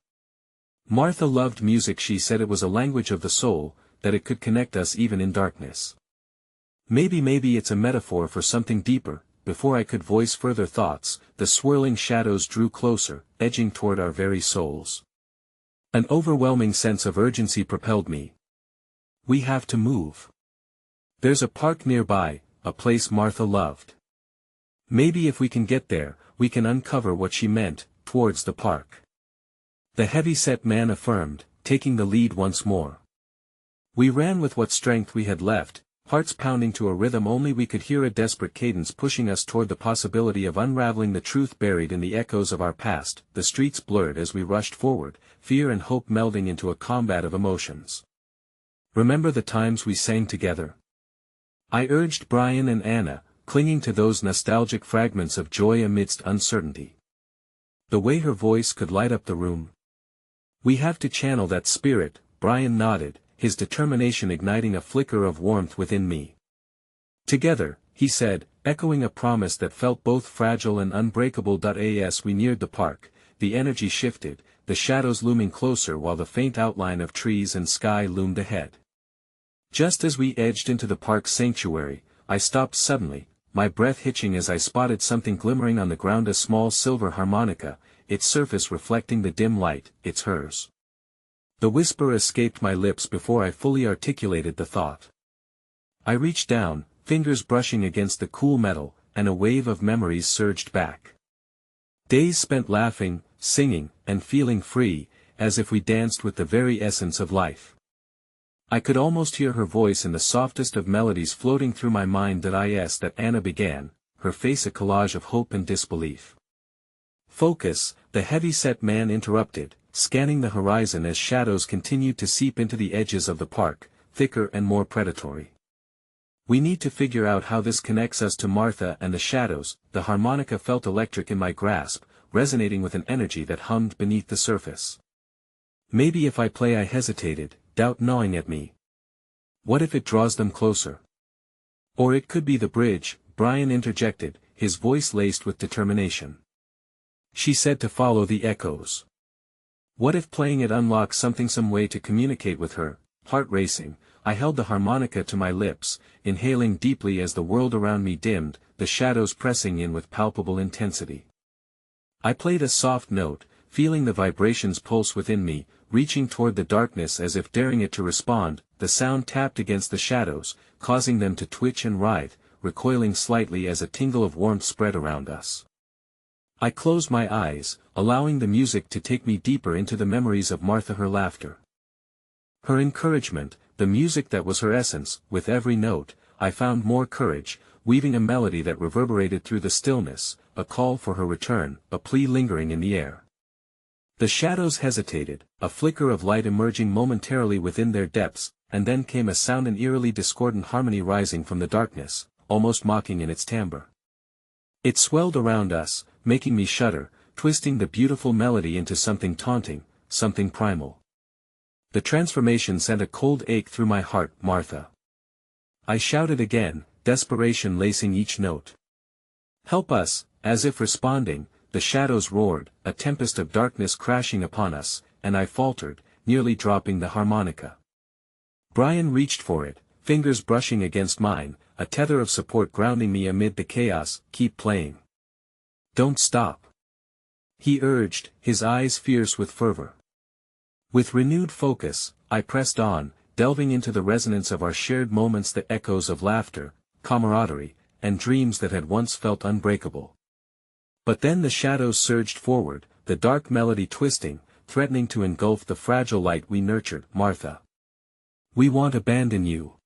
Martha loved music. She said it was a language of the soul, that it could connect us even in darkness. Maybe it's a metaphor for something deeper. Before I could voice further thoughts, the swirling shadows drew closer, edging toward our very souls. An overwhelming sense of urgency propelled me. We have to move. There's a park nearby, a place Martha loved. Maybe if we can get there, we can uncover what she meant. Towards the park, the heavy-set man affirmed, taking the lead once more. We ran with what strength we had left, hearts pounding to a rhythm only we could hear, a desperate cadence pushing us toward the possibility of unraveling the truth buried in the echoes of our past. The streets blurred as we rushed forward, fear and hope melding into a combat of emotions. Remember the times we sang together? I urged Brian and Anna, clinging to those nostalgic fragments of joy amidst uncertainty. The way her voice could light up the room. We have to channel that spirit, Brian nodded, his determination igniting a flicker of warmth within me. Together, he said, echoing a promise that felt both fragile and unbreakable. As we neared the park, the energy shifted, the shadows looming closer while the faint outline of trees and sky loomed ahead. Just as we edged into the park's sanctuary, I stopped suddenly, my breath hitching as I spotted something glimmering on the ground, a small silver harmonica, its surface reflecting the dim light. It's hers. The whisper escaped my lips before I fully articulated the thought. I reached down, fingers brushing against the cool metal, and a wave of memories surged back. Days spent laughing, singing, and feeling free, as if we danced with the very essence of life. I could almost hear her voice in the softest of melodies floating through my mind. That Anna began, her face a collage of hope and disbelief. Focus, the heavy-set man interrupted, scanning the horizon as shadows continued to seep into the edges of the park, thicker and more predatory. We need to figure out how this connects us to Martha and the shadows. The harmonica felt electric in my grasp, resonating with an energy that hummed beneath the surface. Maybe if I play. I hesitated, doubt gnawing at me. What if it draws them closer? Or it could be the bridge, Brian interjected, his voice laced with determination. She said to follow the echoes. What if playing it unlocks something, some way to communicate with her? Heart racing, I held the harmonica to my lips, inhaling deeply as the world around me dimmed, the shadows pressing in with palpable intensity. I played a soft note, feeling the vibrations pulse within me, reaching toward the darkness as if daring it to respond. The sound tapped against the shadows, causing them to twitch and writhe, recoiling slightly as a tingle of warmth spread around us. I closed my eyes, allowing the music to take me deeper into the memories of Martha, her laughter, her encouragement, the music that was her essence. With every note, I found more courage, weaving a melody that reverberated through the stillness, a call for her return, a plea lingering in the air. The shadows hesitated, a flicker of light emerging momentarily within their depths, and then came a sound, an eerily discordant harmony rising from the darkness, almost mocking in its timbre. It swelled around us, making me shudder, twisting the beautiful melody into something taunting, something primal. The transformation sent a cold ache through my heart. Martha! I shouted again, desperation lacing each note. Help us! As if responding, the shadows roared, a tempest of darkness crashing upon us, and I faltered, nearly dropping the harmonica. Brian reached for it, fingers brushing against mine, a tether of support grounding me amid the chaos. Keep playing. Don't stop. He urged, his eyes fierce with fervor. With renewed focus, I pressed on, delving into the resonance of our shared moments, the echoes of laughter, camaraderie, and dreams that had once felt unbreakable. But then the shadows surged forward, the dark melody twisting, threatening to engulf the fragile light we nurtured. Martha! We won't abandon you!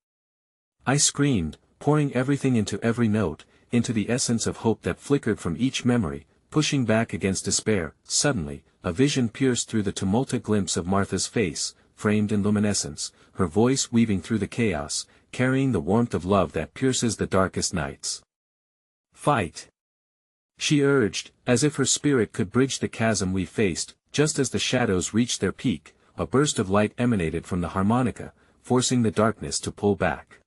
I screamed, pouring everything into every note, into the essence of hope that flickered from each memory, pushing back against despair. Suddenly, a vision pierced through the tumult, a glimpse of Martha's face, framed in luminescence, her voice weaving through the chaos, carrying the warmth of love that pierces the darkest nights. Fight! She urged, as if her spirit could bridge the chasm we faced. Just as the shadows reached their peak, a burst of light emanated from the harmonica, forcing the darkness to pull back.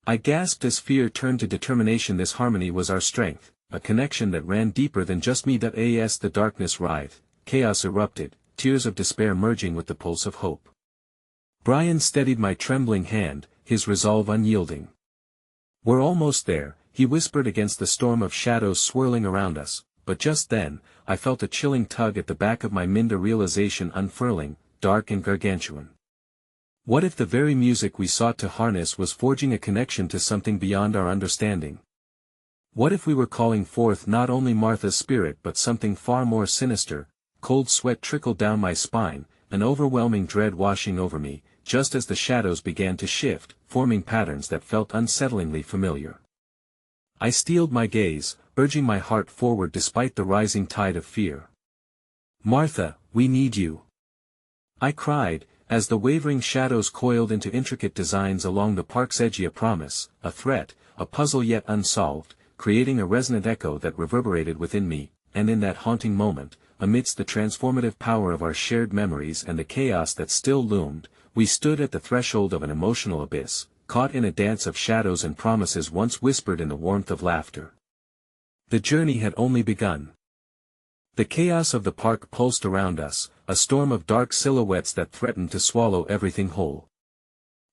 I gasped as fear turned to determination. This harmony was our strength, a connection that ran deeper than just me. As the darkness writhed, chaos erupted, tears of despair merging with the pulse of hope. Brian steadied my trembling hand, his resolve unyielding. We're almost there, he whispered against the storm of shadows swirling around us, but just then, I felt a chilling tug at the back of my mind, a realization unfurling, dark and gargantuan. What if the very music we sought to harness was forging a connection to something beyond our understanding? What if we were calling forth not only Martha's spirit but something far more sinister? Cold sweat trickled down my spine, an overwhelming dread washing over me, just as the shadows began to shift, forming patterns that felt unsettlingly familiar. I steeled my gaze, urging my heart forward despite the rising tide of fear. Martha, we need you! I cried, as the wavering shadows coiled into intricate designs along the park's edge. A promise, a threat, a puzzle yet unsolved, creating a resonant echo that reverberated within me. And in that haunting moment, amidst the transformative power of our shared memories and the chaos that still loomed, we stood at the threshold of an emotional abyss, caught in a dance of shadows and promises once whispered in the warmth of laughter. The journey had only begun. The chaos of the park pulsed around us, a storm of dark silhouettes that threatened to swallow everything whole.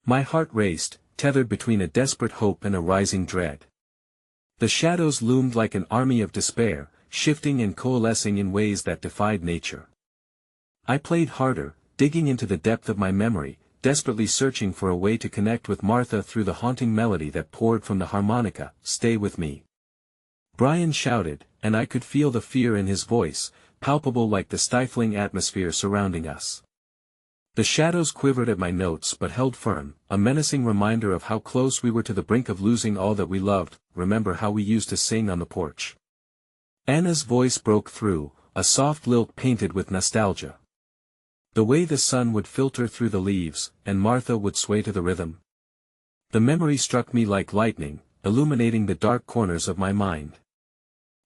My heart raced, tethered between a desperate hope and a rising dread. The shadows loomed like an army of despair, shifting and coalescing in ways that defied nature. I played harder, digging into the depth of my memory, desperately searching for a way to connect with Martha through the haunting melody that poured from the harmonica. Stay with me! Brian shouted, and I could feel the fear in his voice, palpable like the stifling atmosphere surrounding us. The shadows quivered at my notes but held firm, a menacing reminder of how close we were to the brink of losing all that we loved. Remember how we used to sing on the porch? Anna's voice broke through, a soft lilt painted with nostalgia. The way the sun would filter through the leaves, and Martha would sway to the rhythm. The memory struck me like lightning, illuminating the dark corners of my mind.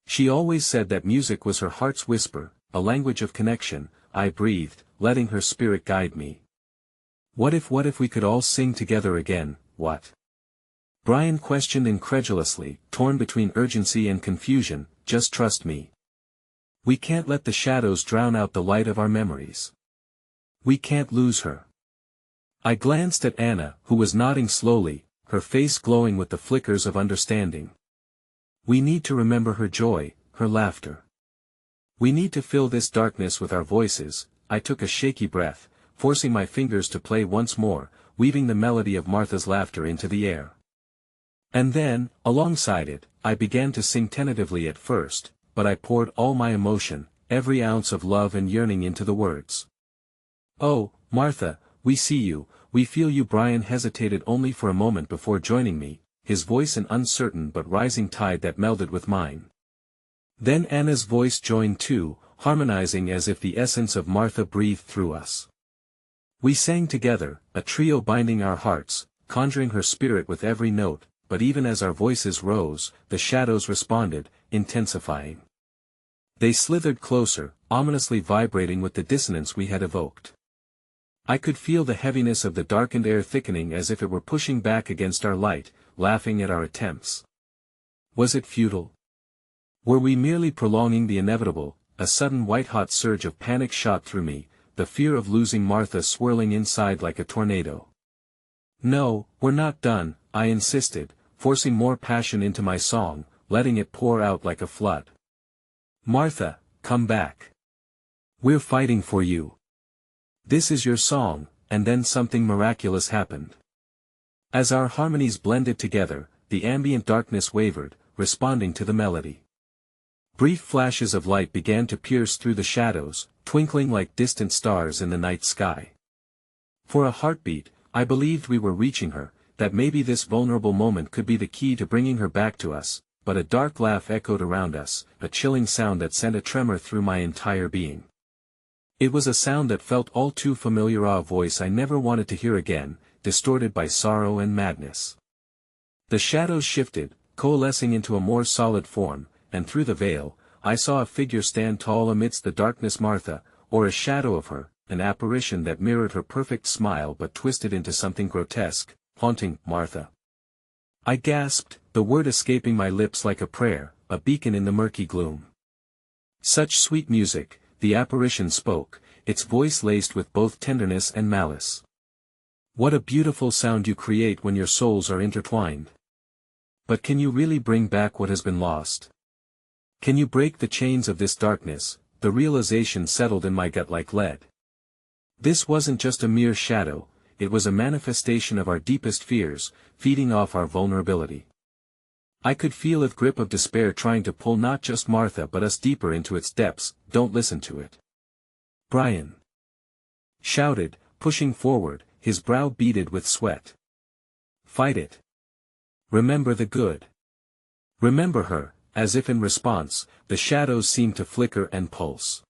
She always said that music was her heart's whisper, a language of connection. I breathed, letting her spirit guide me. What if we could all sing together again? What? Brian questioned incredulously, torn between urgency and confusion. Just trust me. We can't let the shadows drown out the light of our memories. We can't lose her. I glanced at Anna, who was nodding slowly, her face glowing with the flickers of understanding. We need to remember her joy, her laughter. We need to fill this darkness with our voices. I took a shaky breath, forcing my fingers to play once more, weaving the melody of Martha's laughter into the air. And then, alongside it, I began to sing tentatively at first, but I poured all my emotion, every ounce of love and yearning into the words. Oh, Martha, we see you, we feel you. Brian hesitated only for a moment before joining me, his voice an uncertain but rising tide that melded with mine. Then Anna's voice joined too, harmonizing as if the essence of Martha breathed through us. We sang together, a trio binding our hearts, conjuring her spirit with every note, but even as our voices rose, the shadows responded, intensifying. They slithered closer, ominously vibrating with the dissonance we had evoked. I could feel the heaviness of the darkened air thickening as if it were pushing back against our light, laughing at our attempts. Was it futile? Were we merely prolonging the inevitable? A sudden white-hot surge of panic shot through me, the fear of losing Martha swirling inside like a tornado. No, we're not done, I insisted, forcing more passion into my song, letting it pour out like a flood. Martha, come back. We're fighting for you. This is your song. And then something miraculous happened. As our harmonies blended together, the ambient darkness wavered, responding to the melody. Brief flashes of light began to pierce through the shadows, twinkling like distant stars in the night sky. For a heartbeat, I believed we were reaching her, that maybe this vulnerable moment could be the key to bringing her back to us, but a dark laugh echoed around us, a chilling sound that sent a tremor through my entire being. It was a sound that felt all too familiar, a voice I never wanted to hear again, distorted by sorrow and madness. The shadows shifted, coalescing into a more solid form, and through the veil, I saw a figure stand tall amidst the darkness. Martha, or a shadow of her, an apparition that mirrored her perfect smile but twisted into something grotesque, haunting. Martha. I gasped, the word escaping my lips like a prayer, a beacon in the murky gloom. Such sweet music, the apparition spoke, its voice laced with both tenderness and malice. What a beautiful sound you create when your souls are intertwined. But can you really bring back what has been lost? Can you break the chains of this darkness? The realization settled in my gut like lead. This wasn't just a mere shadow, it was a manifestation of our deepest fears, feeding off our vulnerability. I could feel a grip of despair trying to pull not just Martha but us deeper into its depths. Don't listen to it. Brian shouted, pushing forward, his brow beaded with sweat. Fight it. Remember the good. Remember her. As if in response, the shadows seemed to flicker and pulse.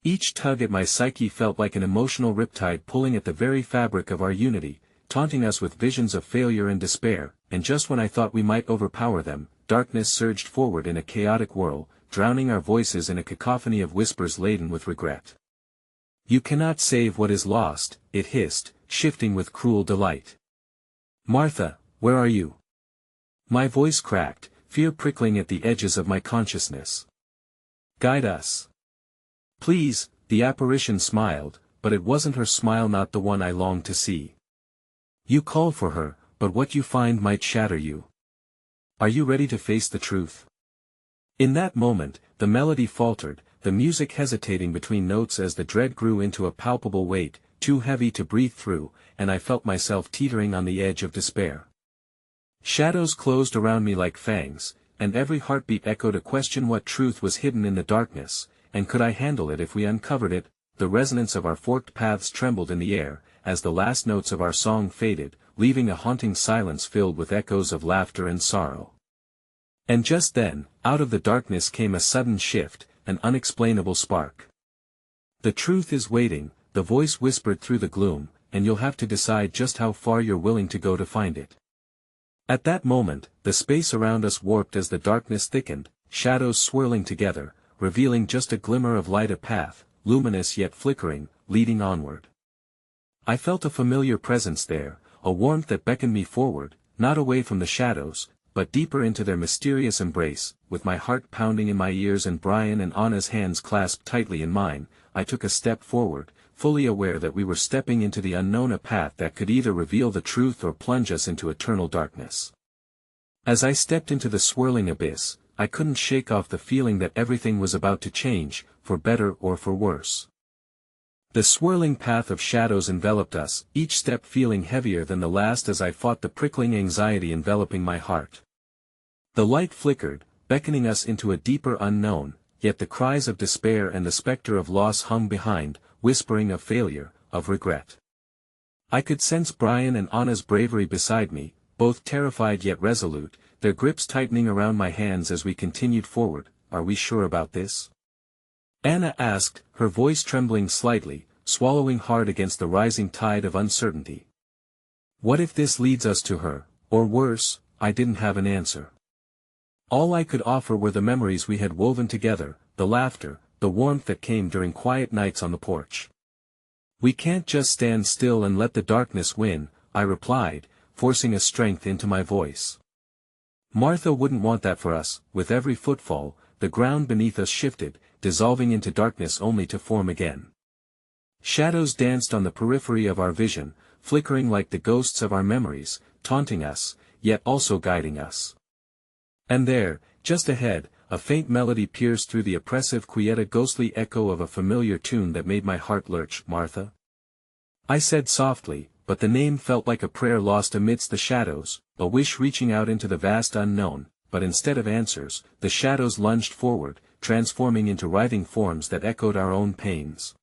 Each tug at my psyche felt like an emotional riptide pulling at the very fabric of our unity, taunting us with visions of failure and despair, and just when I thought we might overpower them, darkness surged forward in a chaotic whirl, drowning our voices in a cacophony of whispers laden with regret. You cannot save what is lost, it hissed, shifting with cruel delight. Martha, where are you? My voice cracked, fear prickling at the edges of my consciousness. Guide us. Please, the apparition smiled, but it wasn't her smile, not the one I longed to see. You call for her, but what you find might shatter you. Are you ready to face the truth? In that moment, the melody faltered, the music hesitating between notes as the dread grew into a palpable weight, too heavy to breathe through, and I felt myself teetering on the edge of despair. Shadows closed around me like fangs, and every heartbeat echoed a question: what truth was hidden in the darkness, and could I handle it if we uncovered it? the resonance of our forked paths trembled in the air, as the last notes of our song faded, leaving a haunting silence filled with echoes of laughter and sorrow. And just then, out of the darkness came a sudden shift, an unexplainable spark. "The truth is waiting," the voice whispered through the gloom, "and you'll have to decide just how far you're willing to go to find it." At that moment, the space around us warped as the darkness thickened, shadows swirling together, revealing just a glimmer of light, a path, luminous yet flickering, leading onward. I felt a familiar presence there, a warmth that beckoned me forward, not away from the shadows, but deeper into their mysterious embrace. With my heart pounding in my ears and Brian and Anna's hands clasped tightly in mine, I took a step forward, fully aware that we were stepping into the unknown, a path that could either reveal the truth or plunge us into eternal darkness. As I stepped into the swirling abyss, I couldn't shake off the feeling that everything was about to change, for better or for worse. The swirling path of shadows enveloped us, each step feeling heavier than the last as I fought the prickling anxiety enveloping my heart. The light flickered, beckoning us into a deeper unknown, yet the cries of despair and the specter of loss hung behind, whispering of failure, of regret. I could sense Brian and Anna's bravery beside me, both terrified yet resolute, their grips tightening around my hands as we continued forward. "Are we sure about this?" Anna asked, her voice trembling slightly, swallowing hard against the rising tide of uncertainty. "What if this leads us to her, or worse?" I didn't have an answer. All I could offer were the memories we had woven together, the laughter, the warmth that came during quiet nights on the porch. "We can't just stand still and let the darkness win," I replied, forcing a strength into my voice. "Martha wouldn't want that for us." With every footfall, the ground beneath us shifted, dissolving into darkness only to form again. Shadows danced on the periphery of our vision, flickering like the ghosts of our memories, taunting us, yet also guiding us. And there, just ahead, a faint melody pierced through the oppressive quiet, a ghostly echo of a familiar tune that made my heart lurch. "Martha?" I said softly, but the name felt like a prayer lost amidst the shadows, a wish reaching out into the vast unknown. But instead of answers, the shadows lunged forward, transforming into writhing forms that echoed our own pains.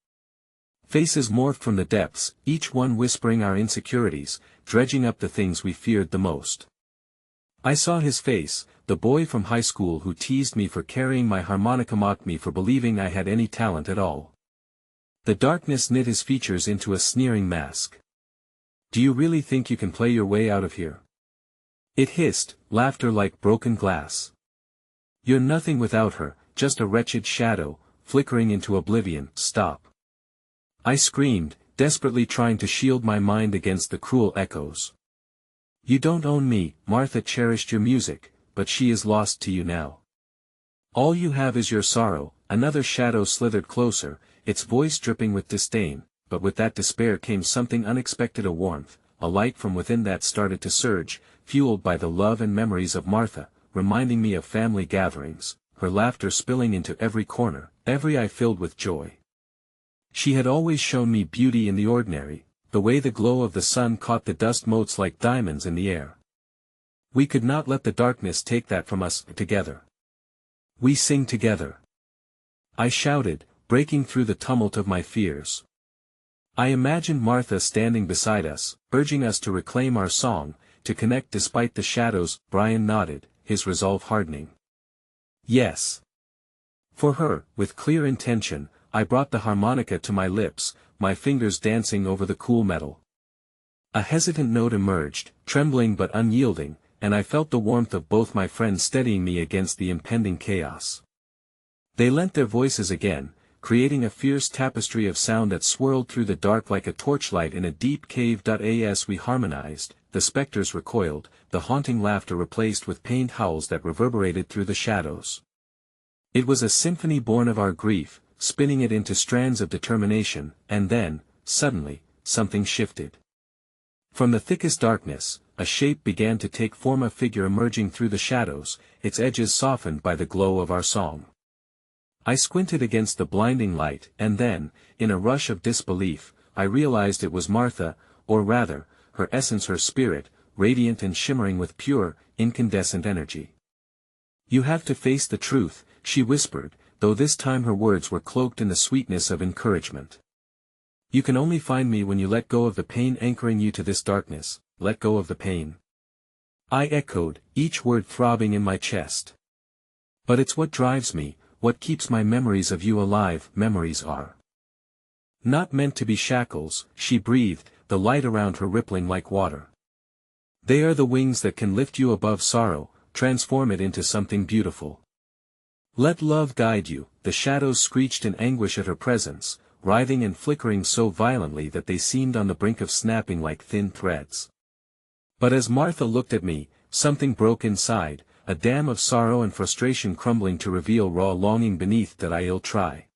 Faces morphed from the depths, each one whispering our insecurities, dredging up the things we feared the most. I saw his face, the boy from high school who teased me for carrying my harmonica, mocked me for believing I had any talent at all. The darkness knit his features into a sneering mask. "Do you really think you can play your way out of here?" It hissed, laughter like broken glass. "You're nothing without her, just a wretched shadow, flickering into oblivion." "Stop!" I screamed, desperately trying to shield my mind against the cruel echoes. "You don't own me." "Martha cherished your music, but she is lost to you now. All you have is your sorrow." Another shadow slithered closer, its voice dripping with disdain, but with that despair came something unexpected, a warmth, a light from within that started to surge, fueled by the love and memories of Martha, reminding me of family gatherings, her laughter spilling into every corner, every eye filled with joy. She had always shown me beauty in the ordinary, the way the glow of the sun caught the dust motes like diamonds in the air. We could not let the darkness take that from us. "Together. We sing together," I shouted, breaking through the tumult of my fears. I imagined Martha standing beside us, urging us to reclaim our song, to connect despite the shadows. Brian nodded, his resolve hardening. "Yes. For her." With clear intention, I brought the harmonica to my lips, my fingers dancing over the cool metal. A hesitant note emerged, trembling but unyielding, and I felt the warmth of both my friends steadying me against the impending chaos. They lent their voices again, creating a fierce tapestry of sound that swirled through the dark like a torchlight in a deep cave. As we harmonized, the specters recoiled, the haunting laughter replaced with pained howls that reverberated through the shadows. It was a symphony born of our grief, spinning it into strands of determination, and then, suddenly, something shifted. From the thickest darkness, a shape began to take form, a figure emerging through the shadows, its edges softened by the glow of our song. I squinted against the blinding light, and then, in a rush of disbelief, I realized it was Martha, or rather, her essence, her spirit, radiant and shimmering with pure, incandescent energy. "You have to face the truth," she whispered, though this time her words were cloaked in the sweetness of encouragement. You can only find me when you let go of the pain anchoring you to this darkness, let go of the pain. I echoed, each word throbbing in my chest. But it's what drives me, what keeps my memories of you alive. Memories are not meant to be shackles, she breathed, the light around her rippling like water. They are the wings that can lift you above sorrow, transform it into something beautiful. Let love guide you. The shadows screeched in anguish at her presence, writhing and flickering so violently that they seemed on the brink of snapping like thin threads. But as Martha looked at me, something broke inside, a dam of sorrow and frustration crumbling to reveal raw longing beneath that I ill try.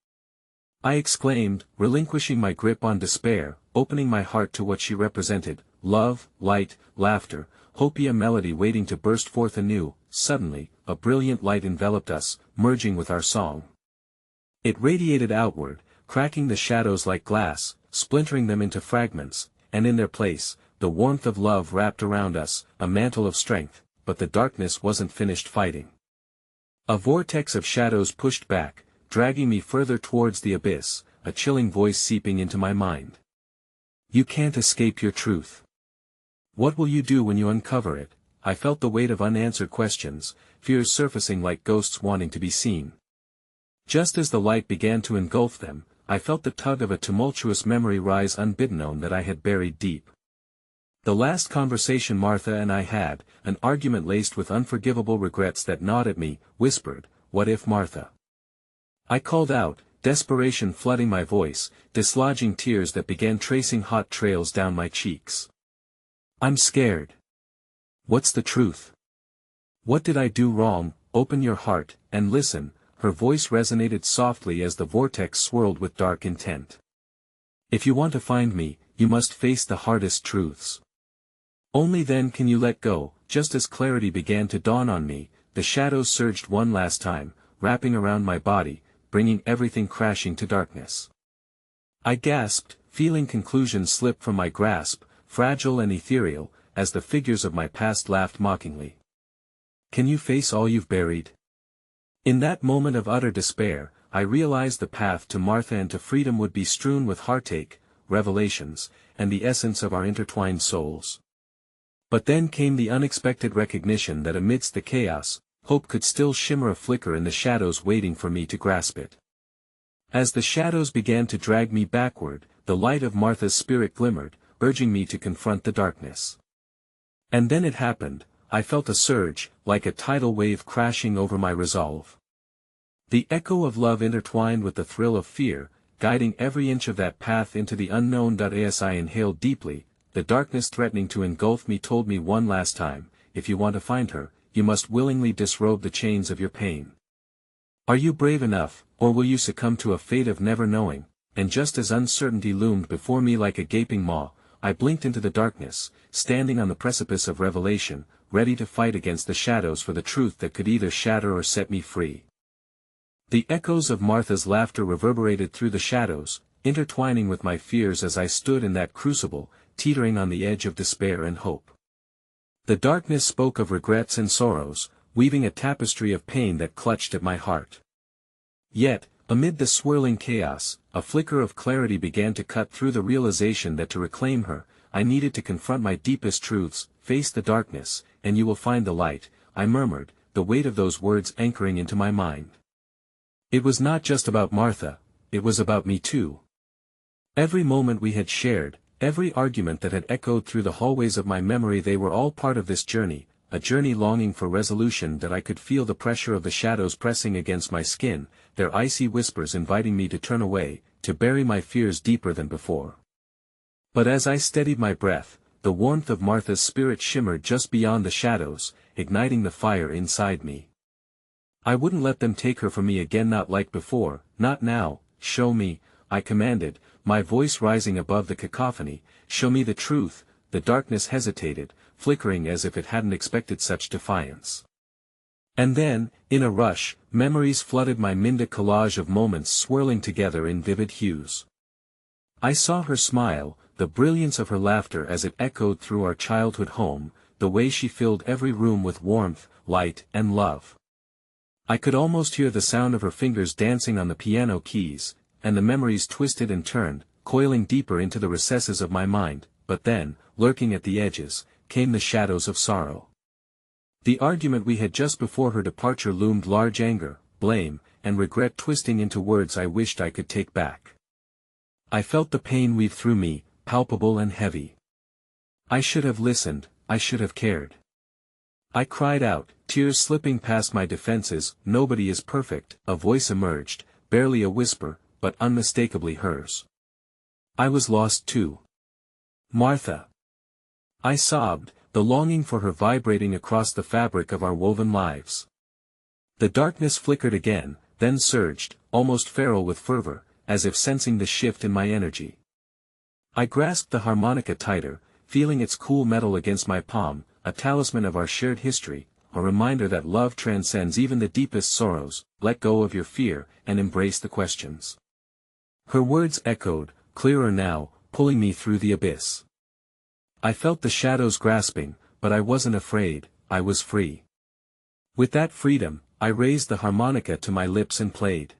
I exclaimed, relinquishing my grip on despair, opening my heart to what she represented, love, light, laughter, hope, a melody waiting to burst forth anew. Suddenly, a brilliant light enveloped us, merging with our song. It radiated outward, cracking the shadows like glass, splintering them into fragments, and in their place, the warmth of love wrapped around us, a mantle of strength, but the darkness wasn't finished fighting. A vortex of shadows pushed back, dragging me further towards the abyss, a chilling voice seeping into my mind. You can't escape your truth. What will you do when you uncover it? I felt the weight of unanswered questions, fears surfacing like ghosts wanting to be seen. Just as the light began to engulf them, I felt the tug of a tumultuous memory rise unbidden that I had buried deep. The last conversation Martha and I had, an argument laced with unforgivable regrets that gnawed at me, whispered, "What if Martha?" I called out, desperation flooding my voice, dislodging tears that began tracing hot trails down my cheeks. I'm scared. What's the truth? What did I do wrong? Open your heart, and listen. Her voice resonated softly as the vortex swirled with dark intent. If you want to find me, you must face the hardest truths. Only then can you let go. Just as clarity began to dawn on me, the shadows surged one last time, wrapping around my body, bringing everything crashing to darkness. I gasped, feeling conclusion slip from my grasp, fragile and ethereal, as the figures of my past laughed mockingly. Can you face all you've buried? In that moment of utter despair, I realized the path to Martha and to freedom would be strewn with heartache, revelations, and the essence of our intertwined souls. But then came the unexpected recognition that amidst the chaos, hope could still shimmer a flicker in the shadows waiting for me to grasp it. As the shadows began to drag me backward, the light of Martha's spirit glimmered, urging me to confront the darkness. And then it happened. I felt a surge, like a tidal wave crashing over my resolve. The echo of love intertwined with the thrill of fear, guiding every inch of that path into the unknown. As I inhaled deeply, the darkness threatening to engulf me told me one last time, if you want to find her, you must willingly disrobe the chains of your pain. Are you brave enough, or will you succumb to a fate of never knowing? And just as uncertainty loomed before me like a gaping maw, I blinked into the darkness, standing on the precipice of revelation, ready to fight against the shadows for the truth that could either shatter or set me free. The echoes of Martha's laughter reverberated through the shadows, intertwining with my fears as I stood in that crucible, teetering on the edge of despair and hope. The darkness spoke of regrets and sorrows, weaving a tapestry of pain that clutched at my heart. Yet, amid the swirling chaos, a flicker of clarity began to cut through the realization that to reclaim her, I needed to confront my deepest truths, face the darkness, and you will find the light, I murmured, the weight of those words anchoring into my mind. It was not just about Martha, it was about me too. Every moment we had shared, every argument that had echoed through the hallways of my memory, they were all part of this journey, a journey longing for resolution. That I could feel the pressure of the shadows pressing against my skin, their icy whispers inviting me to turn away, to bury my fears deeper than before. But as I steadied my breath, the warmth of Martha's spirit shimmered just beyond the shadows, igniting the fire inside me. I wouldn't let them take her from me again, not like before, not now. Show me, I commanded, my voice rising above the cacophony, show me the truth. The darkness hesitated, flickering as if it hadn't expected such defiance. And then, in a rush, memories flooded my mind, a collage of moments swirling together in vivid hues. I saw her smile, the brilliance of her laughter as it echoed through our childhood home, the way she filled every room with warmth, light, and love. I could almost hear the sound of her fingers dancing on the piano keys, and the memories twisted and turned, coiling deeper into the recesses of my mind, but then, lurking at the edges, came the shadows of sorrow. The argument we had just before her departure loomed large, anger, blame, and regret twisting into words I wished I could take back. I felt the pain weave through me, palpable and heavy. I should have listened, I should have cared. I cried out, tears slipping past my defenses. Nobody is perfect. A voice emerged, barely a whisper, but unmistakably hers. I was lost too. Martha. I sobbed, the longing for her vibrating across the fabric of our woven lives. The darkness flickered again, then surged, almost feral with fervor, as if sensing the shift in my energy. I grasped the harmonica tighter, feeling its cool metal against my palm, a talisman of our shared history, a reminder that love transcends even the deepest sorrows. Let go of your fear, and embrace the questions. Her words echoed, clearer now, pulling me through the abyss. I felt the shadows grasping, but I wasn't afraid, I was free. With that freedom, I raised the harmonica to my lips and played.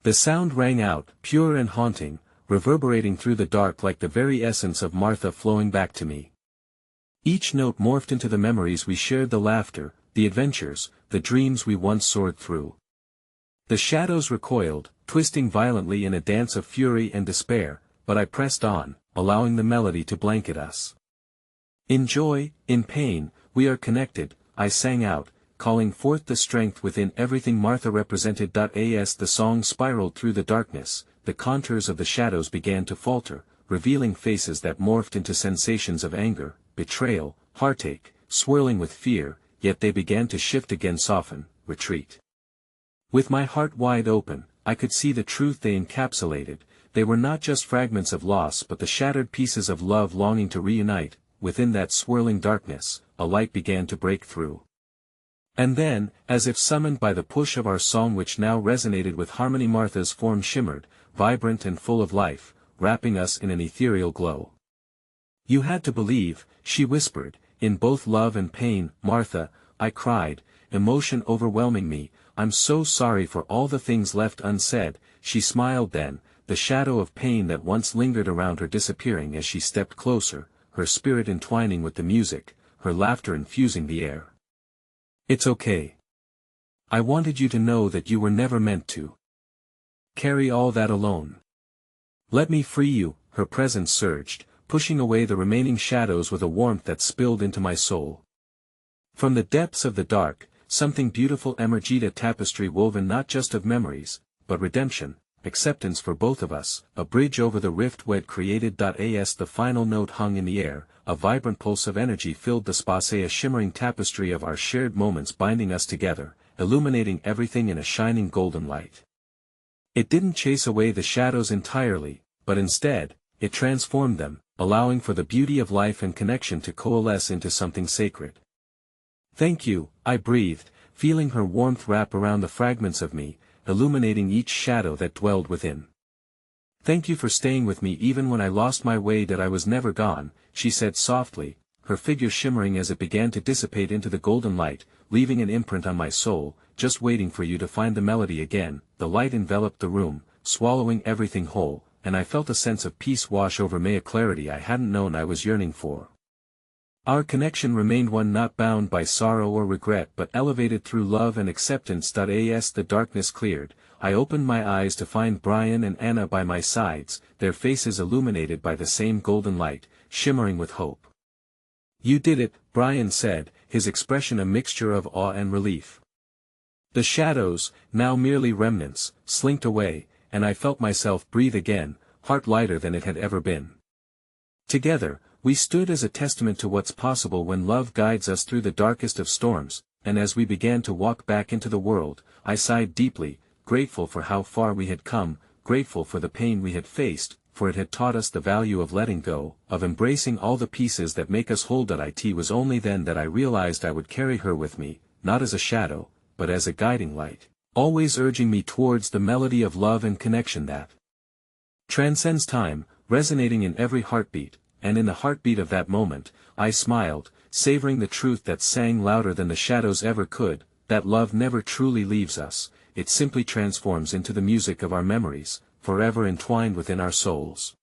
The sound rang out, pure and haunting, reverberating through the dark like the very essence of Martha flowing back to me. Each note morphed into the memories we shared, the laughter, the adventures, the dreams we once soared through. The shadows recoiled, twisting violently in a dance of fury and despair, but I pressed on, allowing the melody to blanket us. In joy, in pain, we are connected, I sang out, calling forth the strength within everything Martha represented. As the song spiraled through the darkness, the contours of the shadows began to falter, revealing faces that morphed into sensations of anger, betrayal, heartache, swirling with fear, yet they began to shift again, soften, retreat. With my heart wide open, I could see the truth they encapsulated. They were not just fragments of loss but the shattered pieces of love longing to reunite. Within that swirling darkness, a light began to break through. And then, as if summoned by the push of our song which now resonated with harmony, Martha's form shimmered, vibrant and full of life, wrapping us in an ethereal glow. You had to believe, she whispered, in both love and pain. Martha, I cried, emotion overwhelming me, I'm so sorry for all the things left unsaid. She smiled then, the shadow of pain that once lingered around her disappearing as she stepped closer, her spirit entwining with the music, her laughter infusing the air. It's okay. I wanted you to know that you were never meant to carry all that alone. Let me free you. Her presence surged, pushing away the remaining shadows with a warmth that spilled into my soul. From the depths of the dark, something beautiful emerged, a tapestry woven not just of memories, but redemption, acceptance for both of us, a bridge over the rift we'd created. As the final note hung in the air, a vibrant pulse of energy filled the space, a shimmering tapestry of our shared moments binding us together, illuminating everything in a shining golden light. It didn't chase away the shadows entirely, but instead, it transformed them, allowing for the beauty of life and connection to coalesce into something sacred. Thank you, I breathed, feeling her warmth wrap around the fragments of me, illuminating each shadow that dwelled within. Thank you for staying with me even when I lost my way. That I was never gone, she said softly, her figure shimmering as it began to dissipate into the golden light, leaving an imprint on my soul, just waiting for you to find the melody again. The light enveloped the room, swallowing everything whole, and I felt a sense of peace wash over me, a clarity I hadn't known I was yearning for. Our connection remained one not bound by sorrow or regret but elevated through love and acceptance. As the darkness cleared, I opened my eyes to find Brian and Anna by my sides, their faces illuminated by the same golden light, shimmering with hope. You did it, Brian said, his expression a mixture of awe and relief. The shadows, now merely remnants, slinked away, and I felt myself breathe again, heart lighter than it had ever been. Together, we stood as a testament to what's possible when love guides us through the darkest of storms, and as we began to walk back into the world, I sighed deeply, grateful for how far we had come, grateful for the pain we had faced, for it had taught us the value of letting go, of embracing all the pieces that make us whole. It was only then that I realized I would carry her with me, not as a shadow, but as a guiding light, always urging me towards the melody of love and connection that transcends time, resonating in every heartbeat. And in the heartbeat of that moment, I smiled, savoring the truth that sang louder than the shadows ever could, that love never truly leaves us, it simply transforms into the music of our memories, forever entwined within our souls.